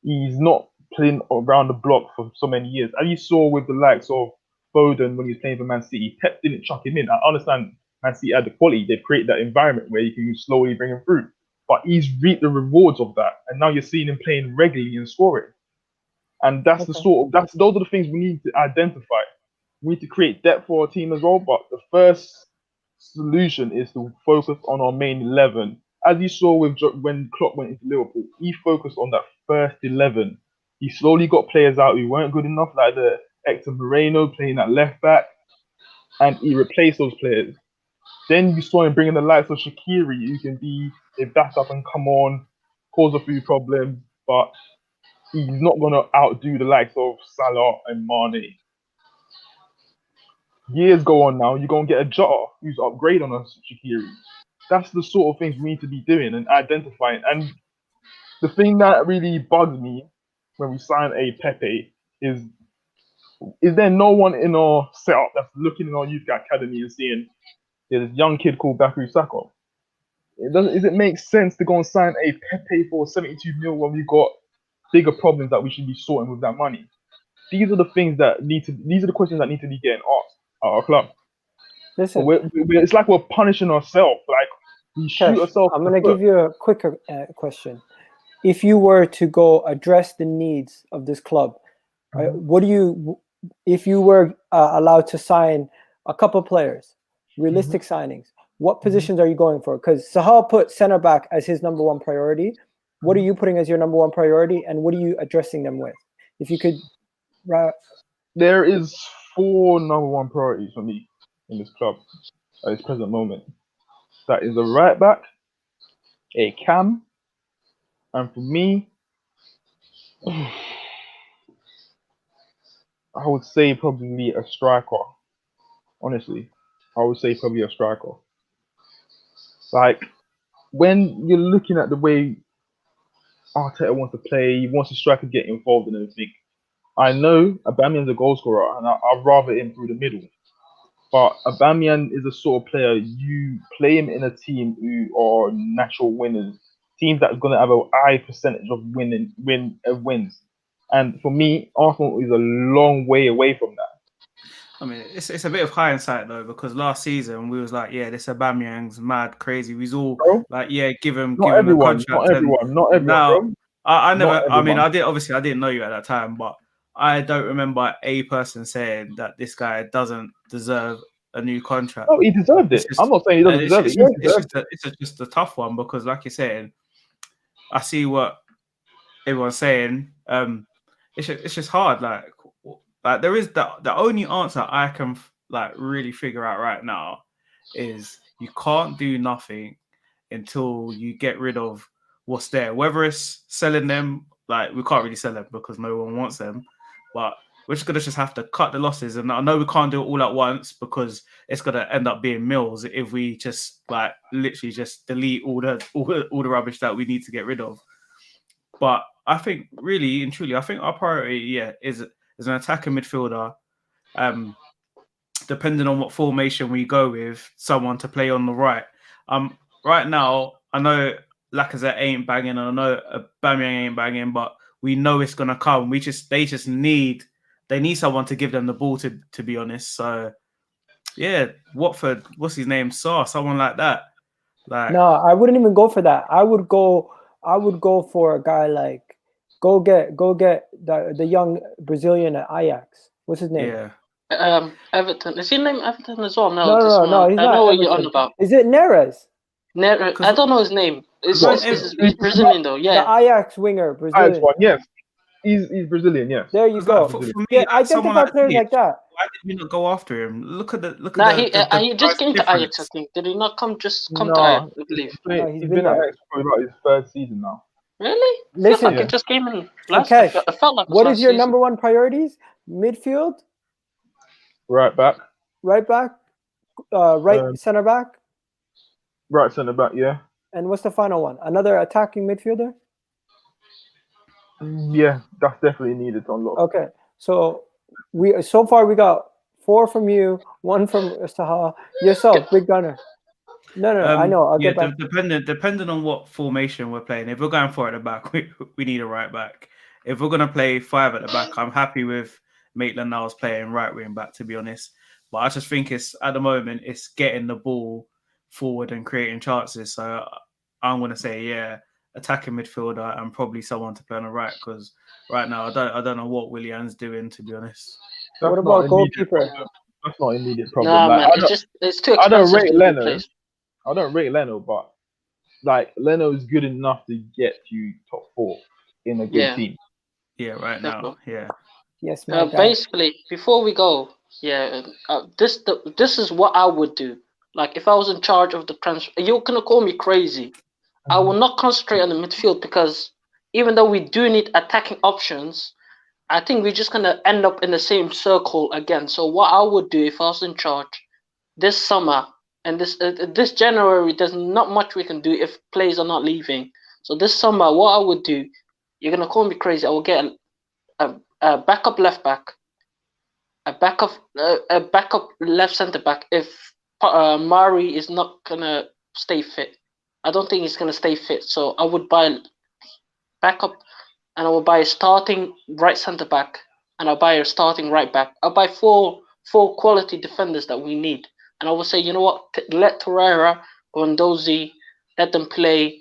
He's not playing around the block for so many years. As you saw with the likes of Foden when he was playing for Man City, Pep didn't chuck him in. I understand Man City had the quality. They've created that environment where you can slowly bring him through. But he's reaped the rewards of that. And now you're seeing him playing regularly and scoring. And that's those are the things we need to identify. We need to create depth for our team as well. But the first solution is to focus on our main 11. As you saw when Klopp went into Liverpool, he focused on that first 11. He slowly got players out who weren't good enough, like the Hector Moreno playing at left back, and he replaced those players. Then you saw him bringing the likes of Shaqiri, who can be a backup and come on, cause a few problems, but he's not going to outdo the likes of Salah and Mane. Years go on now, you're going to get a Jota who's upgrade on us, Shaqiri. That's the sort of things we need to be doing and identifying. And the thing that really bugs me when we sign a Pepe is there no one in our setup that's looking in our youth academy and seeing there's this young kid called Bakary Saka? Does it make sense to go and sign a Pepe for 72 mil when we've got bigger problems that we should be sorting with that money? These are the things these are the questions that need to be getting asked at our club. Listen, it's like we're punishing ourselves. Like we shoot ourselves. I'm going to give you a quicker question. If you were to go address the needs of this club, if you were allowed to sign a couple players, realistic signings, what positions are you going for? Because Sahal put center back as his number one priority. What are you putting as your number one priority, and what are you addressing them with? If you could, there is 4 number one priorities for me in this club at this present moment. That is a right back, a cam, and for me, I would say probably a striker. Honestly, I would say probably a striker. Like, when you're looking at the way Arteta wants to play, he wants the striker to get involved in everything. I know Aubameyang's a goal scorer, and I'd rather him through the middle. But Aubameyang is a sort of player, you play him in a team who are natural winners, teams that's going to have a high percentage of wins. And for me, Arsenal is a long way away from that. I mean, it's a bit of hindsight though, because last season we was like, yeah, this Aubameyang's mad crazy. We was all like, yeah, give him a contract. Not everyone. Now, bro. I never. I mean, I didn't know you at that time, but I don't remember a person saying that this guy doesn't deserve a new contract. Oh, he deserved it. I'm not saying he doesn't deserve it. It's just a tough one because, like you're saying, I see what everyone's saying. It's just hard. Like there is the only answer I can like really figure out right now is you can't do nothing until you get rid of what's there. Whether it's selling them, like we can't really sell them because no one wants them, but we're just gonna have to cut the losses. And I know we can't do it all at once because it's gonna end up being mills if we just like literally just delete all the rubbish that we need to get rid of. But I think really and truly, I think our priority, is an attacking midfielder. Depending on what formation we go with, someone to play on the right. Right now, I know Lacazette ain't banging, and I know Aubameyang ain't banging, but we know it's gonna come. They need someone to give them the ball, to be honest. So yeah, Watford, what's his name? Someone like that. Like, no, I wouldn't even go for that. I would go for a guy like Go get the young Brazilian at Ajax. What's his name? Yeah. Everton. Is he named Everton as well? No, he's I not know what you're Everton. on about. Is it Neres? I don't know his name. What? He's Brazilian though. The Yeah. Ajax winger, Ajax Brazilian. one, yes. He's Brazilian, yes. There you go. For me, Yeah, identify players like that. Why did we not go after him? Look at the Nah, the he just price came to Ajax. I difference. think. Did he not come? Just come to No, Ajax, I believe. He's he's been been at there. Ajax for about his third season now. Really? I Listen, feel like Yeah. it just came in so last. Kesh, I felt like it was what last is your season. number one priorities? Midfield, Right back, right back, center back, right centre back, yeah. and what's the final one? Another attacking midfielder? Yeah, that's definitely needed to unlock. Okay, so so far we got 4 from you, 1 from Saha. Yourself, Big Gunner. No, I know. I'll get back. Depending on what formation we're playing. If we're going 4 at the back, we need a right back. If we're gonna play 5 at the back, I'm happy with Maitland-Niles playing right wing back, to be honest. But I just think it's at the moment it's getting the ball forward and creating chances. So I'm gonna say attacking midfielder and probably someone to play on the right, because right now I don't know what Willian's doing, to be honest. What about goalkeeper? That's not an immediate problem. Nah, Like, man, it's too I don't expensive rate to Leno. replace. I don't rate Leno, but like Leno is good enough to get you top 4 in a good team. Yeah, right now. Yeah. Yes, my guy. Basically, before we go, this is what I would do. Like, if I was in charge of the transfer, you're gonna call me crazy. I will not concentrate on the midfield, because even though we do need attacking options, I think we're just gonna end up in the same circle again. So what I would do if I was in charge this summer and this January, there's not much we can do if players are not leaving. So this summer, what I would do, you're gonna call me crazy, I will get a backup left back, a backup left centre back if Mari is not gonna stay fit. I don't think he's gonna stay fit, so I would buy backup, and I will buy a starting right centre back, and I'll buy a starting right back. I'll buy four quality defenders that we need, and I will say, you know what, let Torreira, Guendouzi, let them play,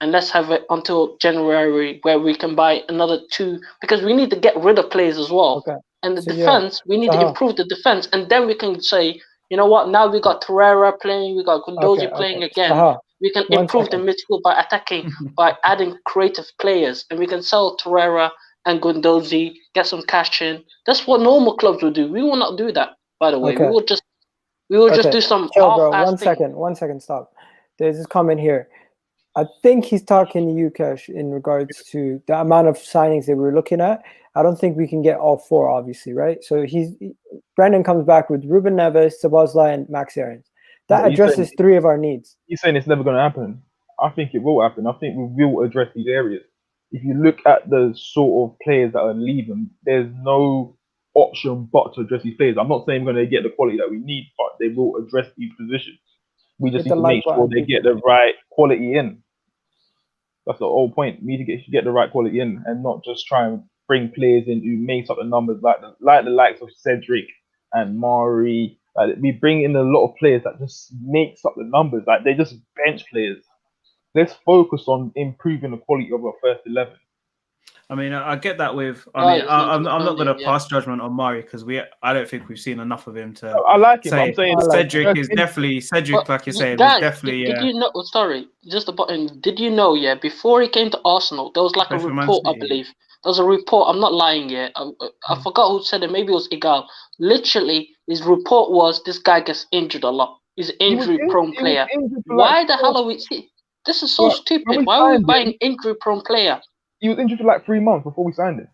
and let's have it until January where we can buy another 2, because we need to get rid of players as well. Okay. And the defense, we need to improve the defense, and then we can say, you know what, now we got Torreira playing, we got Guendouzi playing again. We can improve the midfield by attacking, by adding creative players, and we can sell Torreira and Guendouzi, get some cash in. That's what normal clubs would do. We will not do that, by the way. We will just do some half-assed thing. One second, stop. There's this comment here. I think he's talking to you, Kesh, in regards to the amount of signings that we're looking at. I don't think we can get all 4, obviously, right? So Brandon comes back with Ruben Neves, Szoboszlai, and Max Aarons. That addresses 3 of our needs. You're saying it's never going to happen. I think it will happen. I think we will address these areas. If you look at the sort of players that are leaving, there's no option but to address these players. I'm not saying we're going to get the quality that we need, but they will address these positions. We just need to make sure they get the right quality in. That's the whole point. We need to get the right quality in, and not just try and bring players in who makes up the numbers, like the likes of Cedric and Mari. Like, we bring in a lot of players that just makes up the numbers. Like, they're just bench players. Let's focus on improving the quality of our first 11. I mean, I get that with. I'm not going to pass judgment on Mari, because I don't think we've seen enough of him to. I like him. I'm saying Cedric is definitely Cedric, like you're saying, was definitely. Did you know? Sorry, just a button. Did you know? Yeah, before he came to Arsenal, there was like a report. I believe there was a report. I'm not lying yet. I forgot who said it. Maybe it was Egal. Literally, his report was this guy gets injured a lot. He's an injury-prone player. Why the hell are we? This is so stupid. Why are we buying injury-prone player? He was injured for like 3 months before we signed him.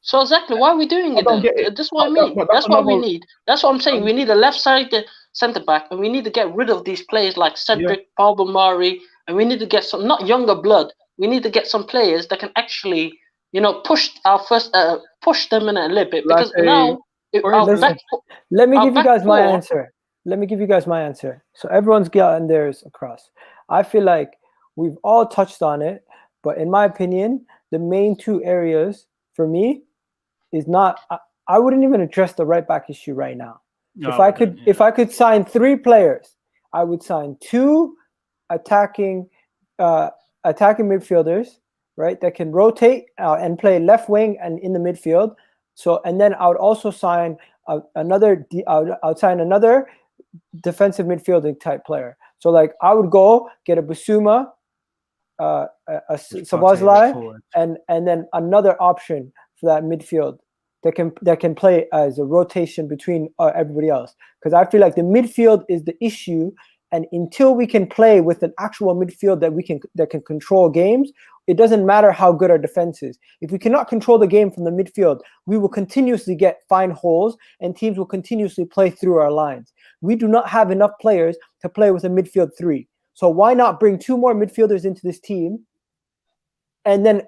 So exactly, why are we doing it then? That's what I mean. That's what we need. That's what I'm saying. We need a left-sided centre-back, and we need to get rid of these players like Cedric, Pablo Mari, and we need to get some, not younger blood. We need to get some players that can actually, push them in a little bit. Because now, let me give you guys my answer. Let me give you guys my answer. So everyone's gotten theirs across. I feel like we've all touched on it, but in my opinion, the main 2 areas for me is not. I wouldn't even address the right back issue right now. If I could sign 3 players, I would sign 2 attacking midfielders right, that can rotate and play left wing and in the midfield. So, and then I would also sign another defensive midfielding type player. So, like, I would go get a Bissouma, a Szoboszla, and then another option for that midfield that can play as a rotation between everybody else. Because I feel like the midfield is the issue, and until we can play with an actual midfield that can control games, it doesn't matter how good our defense is. If we cannot control the game from the midfield, we will continuously find holes, and teams will continuously play through our lines. We do not have enough players to play with a midfield three. So why not bring 2 more midfielders into this team? And then,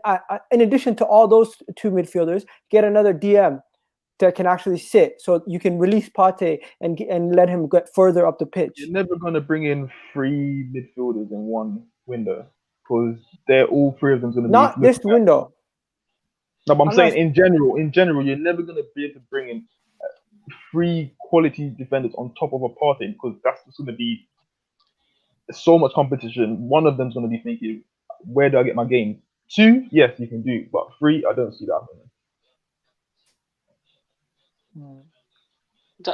in addition to all those 2 midfielders, get another DM that can actually sit, so you can release Partey and let him get further up the pitch. You're never gonna bring in 3 midfielders in one window because they're all 3 of them gonna not be this window. No, but I'm saying in general, you're never gonna be able to bring in 3 quality defenders on top of a Partey because that's just gonna be so much competition. One of them's gonna be thinking, where do I get my game? 2, yes, you can do, but 3, I don't see that happening.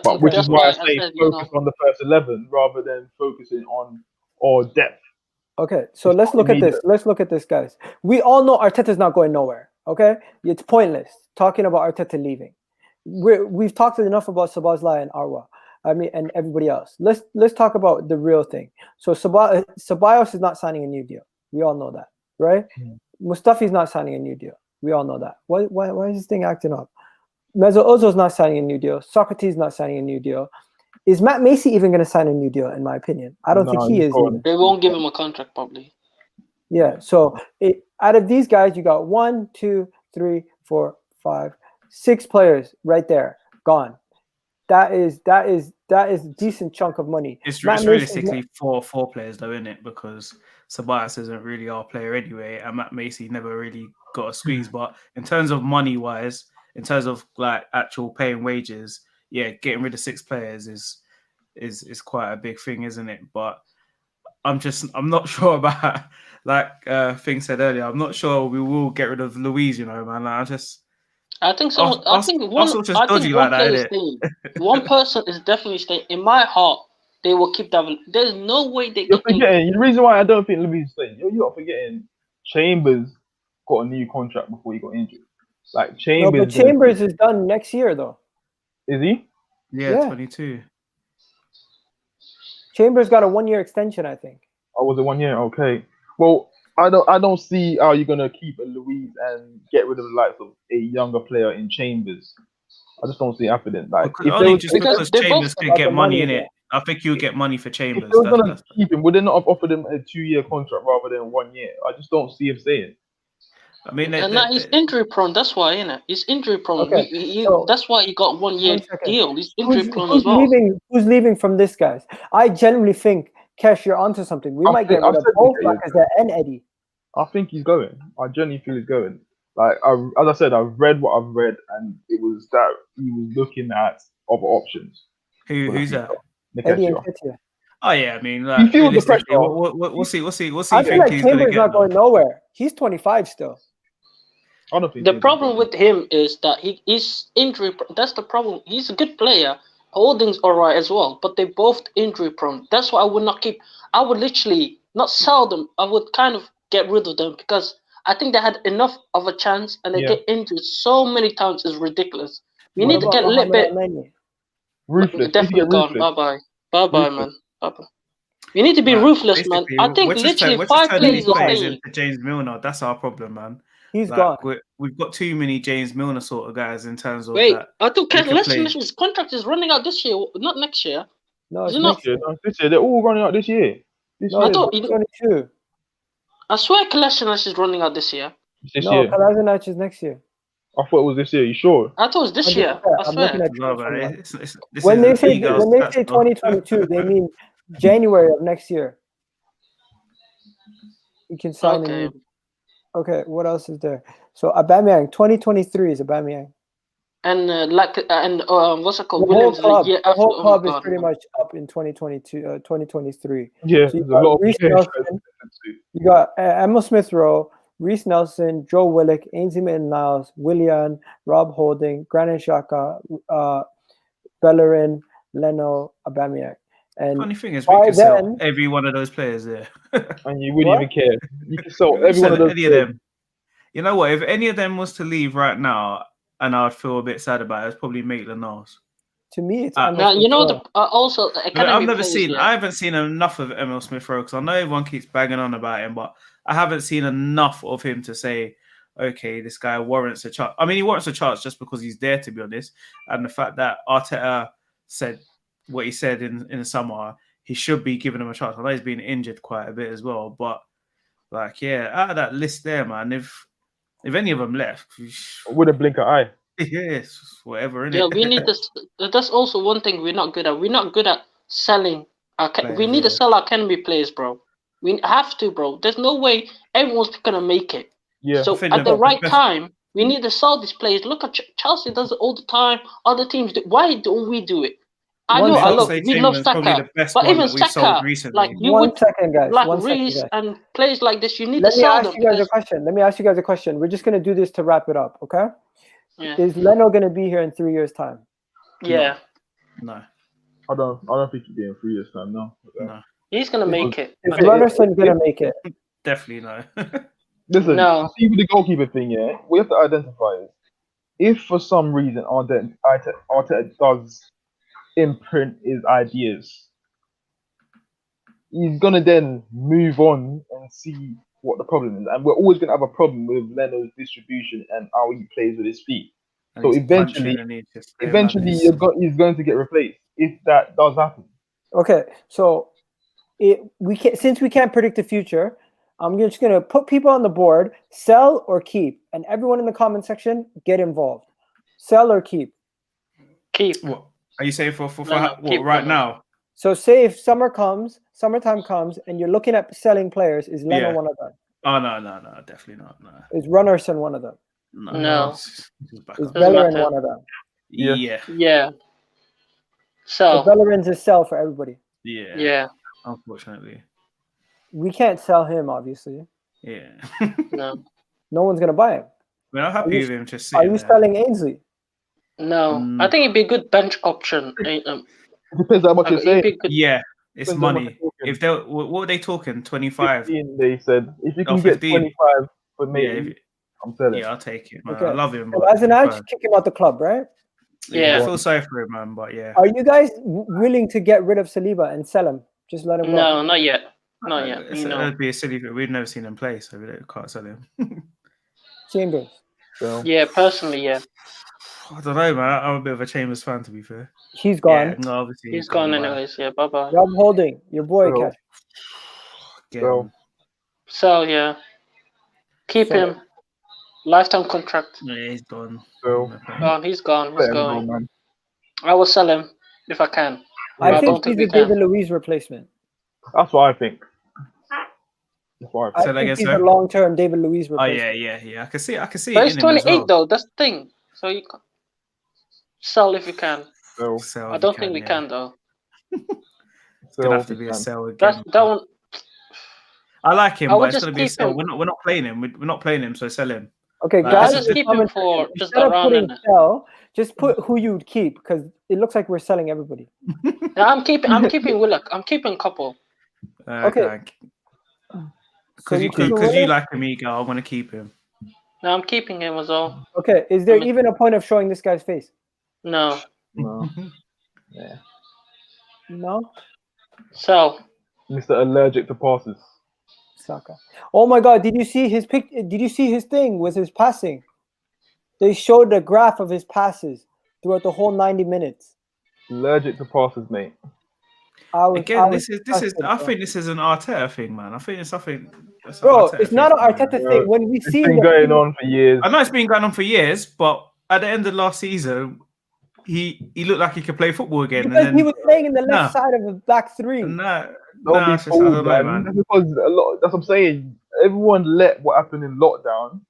But which is why I say focus on the first 11 rather than focusing on all depth. Okay, so let's look at this. Let's look at this, guys. We all know Arteta's not going nowhere. Okay, it's pointless talking about Arteta leaving. We've talked enough about Szoboszla and Arwa. I mean, and everybody else. Let's talk about the real thing. So Ceballos is not signing a new deal. We all know that, right? Mustafi's not signing a new deal. We all know that. Why is this thing acting up? Mesut Ozil's not signing a new deal. Socrates not signing a new deal. Is Matt Macy even going to sign a new deal? In my opinion, I don't think he is. They won't give him a contract, probably. Yeah. So out of these guys, you got 1, 2, 3, 4, 5, 6 players right there gone. That is a decent chunk of money. It's realistically four players though, isn't it? Because Ceballos isn't really our player anyway, and Matt Macy never really got a squeeze. But in terms of money wise, in terms of like actual paying wages, yeah, getting rid of 6 players is quite a big thing, isn't it? But I'm not sure about, like Thing said earlier, I'm not sure we will get rid of Luiz, you know, man. I think so. I think one player is staying. One person is definitely staying. In my heart, they will keep that. There's no way they. You're forgetting. The reason why I don't think Luiz is staying. You're forgetting. Chambers got a new contract before he got injured. Like Chambers. No, but Chambers is done next year, though. Is he? Yeah, 22. Chambers got a 1-year extension, I think. Oh, was it 1 year? Okay. Well, I don't see how you're gonna keep a Luiz and get rid of the likes of a younger player in Chambers. I just don't see it happening. Like because Chambers can get money in it. I think you'll get money for Chambers. If they were gonna keep him, would they not have offered him a 2-year contract rather than 1 year? I just don't see him staying. I mean, he's injury prone. That's why, isn't it? He's injury prone. Okay. That's why he got 1 year deal. He's injury prone as well. Who's leaving from this, guys? I genuinely think, Kesh, you're onto something. We might get rid of both Lacazette and Eddie. I think he's going. I genuinely feel he's going. Like, as I said, I've read what I've read, and it was that he was looking at other options. Who's that? Eddie Nketiah. Oh yeah, I mean, like, he feels the pressure. We'll see. I feel like Chambers not going nowhere. He's 25 still. I don't think the problem with him is that he's injury. That's the problem. He's a good player. Holding's alright as well, but they're both injury prone. That's why I would not keep. I would literally not sell them. I would kind of get rid of them because I think they had enough of a chance and they get injured so many times. It's ridiculous. We need to get a little bit ruthless. Definitely gone. Bye bye, man. Bye-bye. We need to be ruthless, man. I think literally 5 players are staying. James Milner, that's our problem, man. He's gone. We've got too many James Milner sort of guys in terms of. Wait, I thought his contract is running out this year, not next year. No, it's next year. No, this year. They're all running out this year. I thought 22. I swear Kolasinac is running out this year. This year. Kolasinac is next year. I thought it was this year. You sure? I thought it was this year. I swear. When they say 2022, they mean January of next year. You can sign a new. Okay, what else is there? So Aubameyang, 2023 is Aubameyang. And what's it called? The whole club is pretty much up in 2022, 2023. Yeah, so you got Reece Nelson, you got Emil Smith Rowe, Reece Nelson, Joe Willock, Ainsley Maitland-Niles, Willian, Rob Holding, Granit Xhaka, Bellerin, Leno, Aubameyang. And Funny thing is, we by could sell then, every one of those players there. And you wouldn't What? even care. You can sell We every one sell of those. any of them. You know what? If any of them was to leave right now, and I'd feel a bit sad about it, it's probably Maitland-Niles. to me, it's Now, Emil Now you know Smith-Rowe. also I've academy never players, seen. yeah. I haven't seen enough of Emil Smith-Rowe because I know everyone keeps banging on about him, but I haven't seen enough of him to say, okay, this guy warrants a chance. I mean, he warrants a chance just because he's there, to be honest. And the fact that Arteta said what he said in the summer, he should be giving him a chance. I know he's been injured quite a bit as well, but like, yeah, out of that list there, man, if any of them left, Wouldn't blink an eye. yes, whatever, innit? Yeah, we need this. That's also one thing we're not good at. We're not good at selling. We need to sell our academy players, bro. We have to, bro. There's no way everyone's gonna make it. Yeah. So at the right time, we need to sell these players. Look at Chelsea does it all the time. Other teams do. Why don't we do it? I know. We love Saka, but even Saka, like you would, like Reece and players like this, you need to sell them. Let me ask you guys a question. We're just gonna do this to wrap it up, okay? Yeah. Is Leno gonna be here in 3 years' time? Yeah. No. I don't think he'll be in 3 years' time. No. He's gonna make it. Is Runnerson gonna make it? Definitely no. Listen, No. see with the goalkeeper thing, yeah, we have to identify it. If for some reason Arteta does imprint his ideas, he's gonna then move on and see what the problem is. And we're always gonna have a problem with Leno's distribution and how he plays with his feet. And So he's eventually punching and he's he's going to get replaced if that does happen. Okay, so since we can't predict the future, I'm just gonna put people on the board: sell or keep, and everyone in the comment section get involved. Sell or keep. Keep. What are you saying for keep right now? So say if summertime comes, and you're looking at selling players, is Leno one of them? Oh no, definitely not. No. Is Runnerson one of them? No. Is Bellerin one of them? Yeah. So Bellerin's a sell for everybody. Yeah. Unfortunately. We can't sell him, obviously. Yeah. No. No one's gonna buy him. I mean, I'm happy with him just Are you selling Ainsley? No. I think it'd be a good bench option. It depends how much you're saying. Yeah, it's money. If they what were they talking? 25. 15, they said if you can get 25 for me, I'm selling. Yeah, I'll take it, man. Okay. I love him. So as an edge, kick him out the club, right? Yeah, I feel sorry for him, man. But yeah. Are you guys willing to get rid of Saliba and sell him? Just let him go. No, not yet. Not yet. It'd be a silly thing. We've never seen him play, so we can't sell him. Chambers. So. Yeah, personally, yeah. I don't know, man. I'm a bit of a Chambers fan, to be fair. He's gone. Yeah, no, obviously he's gone anyways. Yeah, bye bye. Rob Holding, your boy, Cash. So yeah, keep him. Lifetime contract. Yeah, he's gone. He's gone. He's going. Man. I will sell him if I can. I think he's a David Luiz replacement. That's what I think. I think he's a long-term David Luiz replacement. Oh yeah. I can see. But he's 28 though. That's the thing. So you can sell if you can. I don't think we can though. Gonna have to be a sell again. That one. I like him, but it's gonna be a sell. We're not playing him. We're not playing him, so sell him. Okay, guys, just keep him for just putting sell. Just put who you'd keep because it looks like we're selling everybody. I'm keeping Willock. I'm keeping Couple. Okay. Because you like him, Egal, I want to keep him. No, I'm keeping him as well. Okay, is there even a point of showing this guy's face? No. Yeah. No. So. Mr. Allergic to passes. Saka. Oh my God! Did you see his pic? Did you see his thing with his passing? They showed the graph of his passes throughout the whole 90 minutes. Allergic to passes, mate. This is. I think this is an Arteta thing, man. I think it's something. Bro, it's not an Arteta thing. When we see it's been going on for years. I know it's been going on for years, but at the end of last season, he looked like he could play football again. Because he was playing in the left side of the back three. Don't be fooled, man. Because that's what I'm saying. Everyone let what happened in lockdown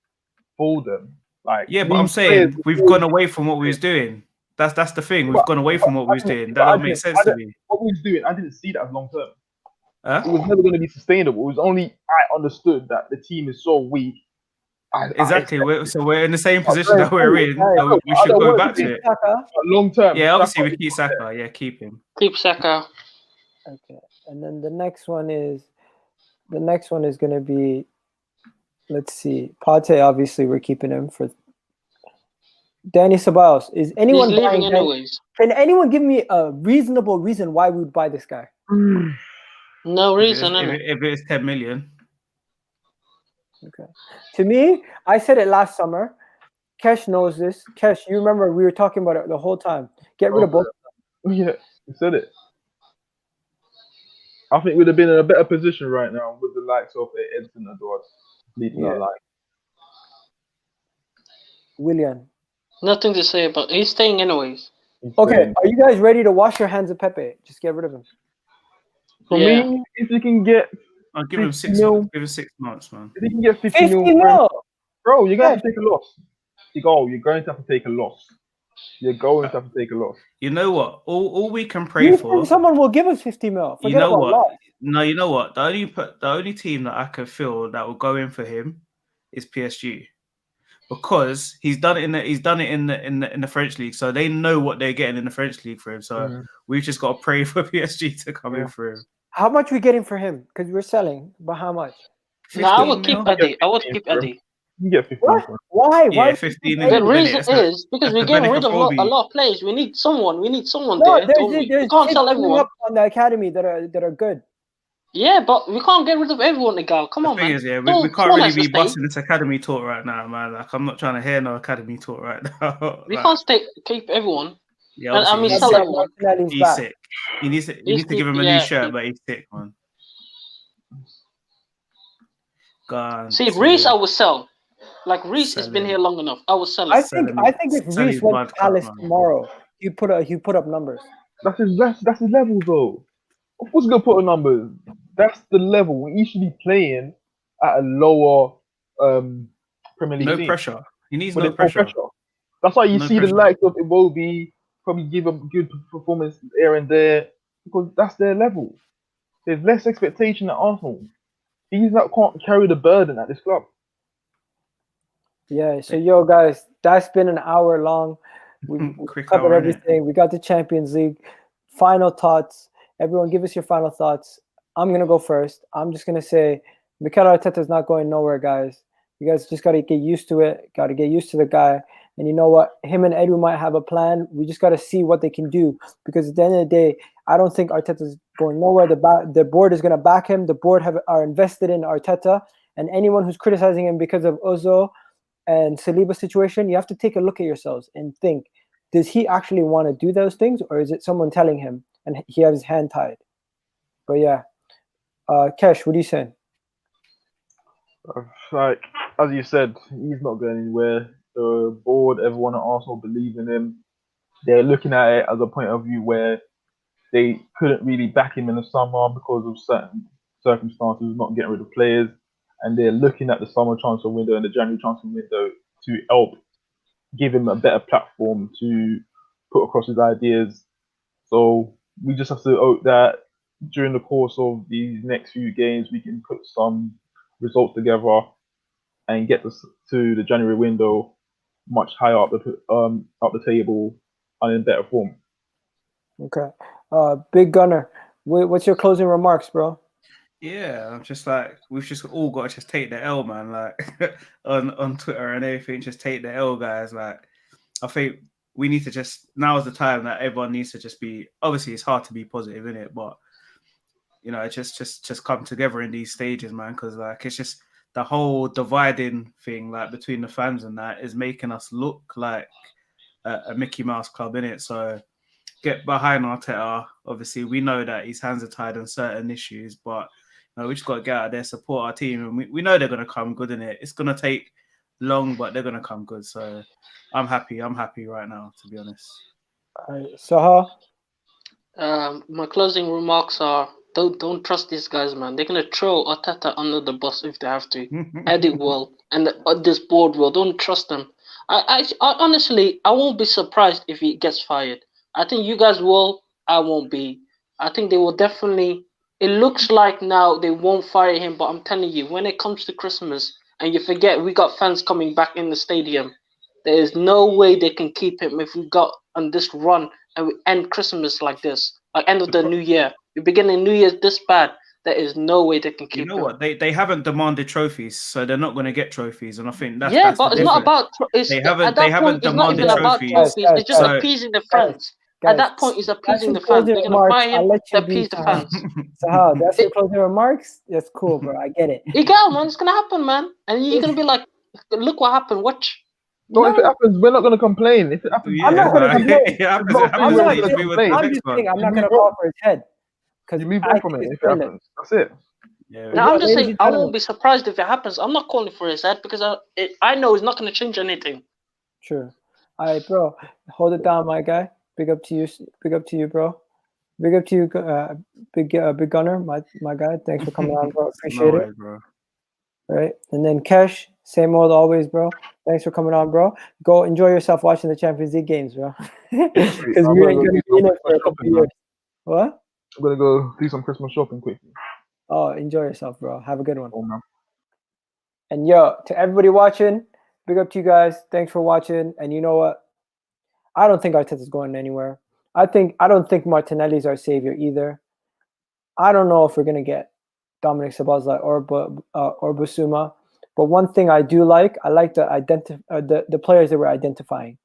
fool them. Like, yeah, but I'm saying we've gone away from what we was doing. That's the thing. We've gone away from what we was doing. That don't make sense to me. What we was doing, I didn't see that as long term. It was never going to be sustainable. It was only I understood that the team is so weak Exactly. We're in the same position very that we're in. funny, We should go back to it. Saka. Long term. Yeah, obviously we keep Saka. Yeah, keep him. Keep Saka. Okay, and then the next one is going to be, let's see, Partey. Obviously, we're keeping him for Danny Ceballos. Is anyone He's leaving buying anyways. Can anyone give me a reasonable reason why we would buy this guy? No reason, If it's 10 million. Okay. To me, I said it last summer. Kesh knows this. Kesh, you remember we were talking about it the whole time. Get rid of both. Yeah, you said it. I think we'd have been in a better position right now with the likes of Edson and Edwards leading our line. William. Nothing to say about. He's staying anyways. Okay, are you guys ready to wash your hands of Pepe? Just get rid of him. For me, if you can get, I'll give him 6 months. Give him 6 months, man. If you can get 50 mil, bro, you're going to have to take a loss. You're going to have to take a loss. You're going to have to take a loss. You know what? All we can pray for. Someone will give us 50 mil. You know what? No, you know what? The only team that I can feel that will go in for him is PSG, because he's done it in the French league, so they know what they're getting in the French league for him. So we've just got to pray for PSG to come in for him. How much are we getting for him? Because we're selling, but how much? No, I would keep Eddie. You get 15. Why? Yeah, Why? 15. The reason is because we're getting rid of a lot of players. We need someone. We No, there. we can't sell everyone up on the academy that are good. Yeah, but we can't get rid of everyone, Egal. Come on, man. The thing is, we can't really be busting this academy talk right now, man. Like, I'm not trying to hear no academy talk right now. We can't keep everyone. Yeah, I mean, sell everyone. He's sick. You need to give him a new shirt, but he's sick, man. See, Reece, I would sell. Like, Reece has been here long enough. I would sell him. I think if Reece went to Palace tomorrow, he put up numbers. That's his level, though. Of course, he's gonna put up numbers. That's the level. He should be playing at a lower Premier League. No pressure. He needs no pressure. That's why you see the likes of Iwobi probably give a good performance here and there, because that's their level. There's less expectation at Arsenal. These can't carry the burden at this club. Yeah, so yo guys, that's been an hour long. We covered everything. We got the Champions League. Final thoughts. Everyone give us your final thoughts. I'm going to go first. I'm just going to say Mikel Arteta is not going nowhere, guys. You guys just got to get used to it. Got to get used to the guy. And you know what? Him and Edu might have a plan. We just got to see what they can do, because at the end of the day, I don't think Arteta's going nowhere. The board is going to back him. The board are invested in Arteta. And anyone who's criticizing him because of Ozil and Saliba situation, you have to take a look at yourselves and think, does he actually want to do those things, or is it someone telling him and he has his hand tied? But yeah, Kesh, what are you saying? Like, as you said, he's not going anywhere. The board, everyone at Arsenal believe in him. They're looking at it as a point of view where they couldn't really back him in the summer because of certain circumstances, not getting rid of players. And they're looking at the summer transfer window and the January transfer window to help give him a better platform to put across his ideas. So we just have to hope that during the course of these next few games, we can put some results together and get to the January window much higher up the table and in better form. Okay. Big Gunner, what's your closing remarks, bro? Yeah, I'm just like, we've just all got to just take the L, man. Like on Twitter and everything, just take the L, guys. Like, I think we need to just, now is the time that everyone needs to just be, obviously it's hard to be positive in it, but you know, just come together in these stages, man, because like it's just the whole dividing thing, like between the fans and that, is making us look like a Mickey Mouse club, innit? So get behind Arteta. Obviously, we know that his hands are tied on certain issues, but we just got to get out there, support our team, and we know they're going to come good in it. It's going to take long, but they're going to come good. So I'm happy. I'm happy right now, to be honest. All right, Saha? My closing remarks are, don't trust these guys, man. They're going to throw Arteta under the bus if they have to. Edit will, and this board will. Don't trust them. I honestly, I won't be surprised if he gets fired. I think you guys will. I won't be. I think they will definitely. It looks like now they won't fire him, but I'm telling you, when it comes to Christmas and you forget we got fans coming back in the stadium. There is no way they can keep him if we got on this run and we end Christmas like this, like end of the new year. We're beginning New Year's this bad. There is no way they can keep You know him. what? They haven't demanded trophies, so they're not going to get trophies. And I think that's Yeah, that's but the it's not difference. about. It's They at haven't that point. It's not demanded even about trophies. trophies. It's just So appeasing the fans. At that point, it's That's appeasing your the fans. closing They're gonna remarks. buy him I'll let to you be. appease the fans. Sahal, that's your closing remarks. That's cool, bro. I get it. Egal, man, it's gonna happen, man. And you're gonna be like, look what happened. Watch. No, if it happens, we're not going to complain. If it happens, I'm not gonna complain. It happens. not It happens. saying It we're needs to gonna be with complain. the I'm next just one. saying I'm not You gonna move call on. for his head because you move on from it. If it happens, that's it. Yeah. Now I'm just Ladies saying, and I gentlemen. won't be surprised if it happens. I'm not calling for his head because I know it's not gonna change anything. Sure. All right, bro. Hold it down, my guy. Big up to you. Big up to you, bro. Big up to you, big gunner, my guy. Thanks for coming on, bro. Appreciate No it. way, bro. All right, and then Kesh, same old always, bro. Thanks for coming on, bro. Go enjoy yourself watching the Champions League games, bro. Because I'm we gonna ain't go gonna do be in some it for a Christmas couple shopping, years. man. What? I'm gonna go do some Christmas shopping quickly. Oh, enjoy yourself, bro. Have a good one. Oh, man. And yo, to everybody watching, big up to you guys. Thanks for watching. And you know what? I don't think Arteta's going anywhere. I don't think Martinelli's our savior either. I don't know if we're gonna get Dominik Szoboszla or Bissouma. But one thing I do like, I like the players that we're identifying.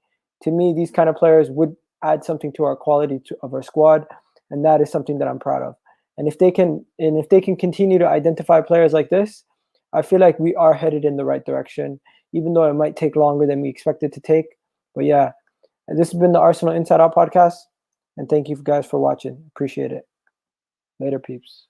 To me, these kind of players would add something to our quality of our squad, and that is something that I'm proud of. And if they can continue to identify players like this, I feel like we are headed in the right direction, even though it might take longer than we expected to take. But yeah, and this has been the Arsenal Inside Out podcast, and thank you guys for watching. Appreciate it. Later, peeps.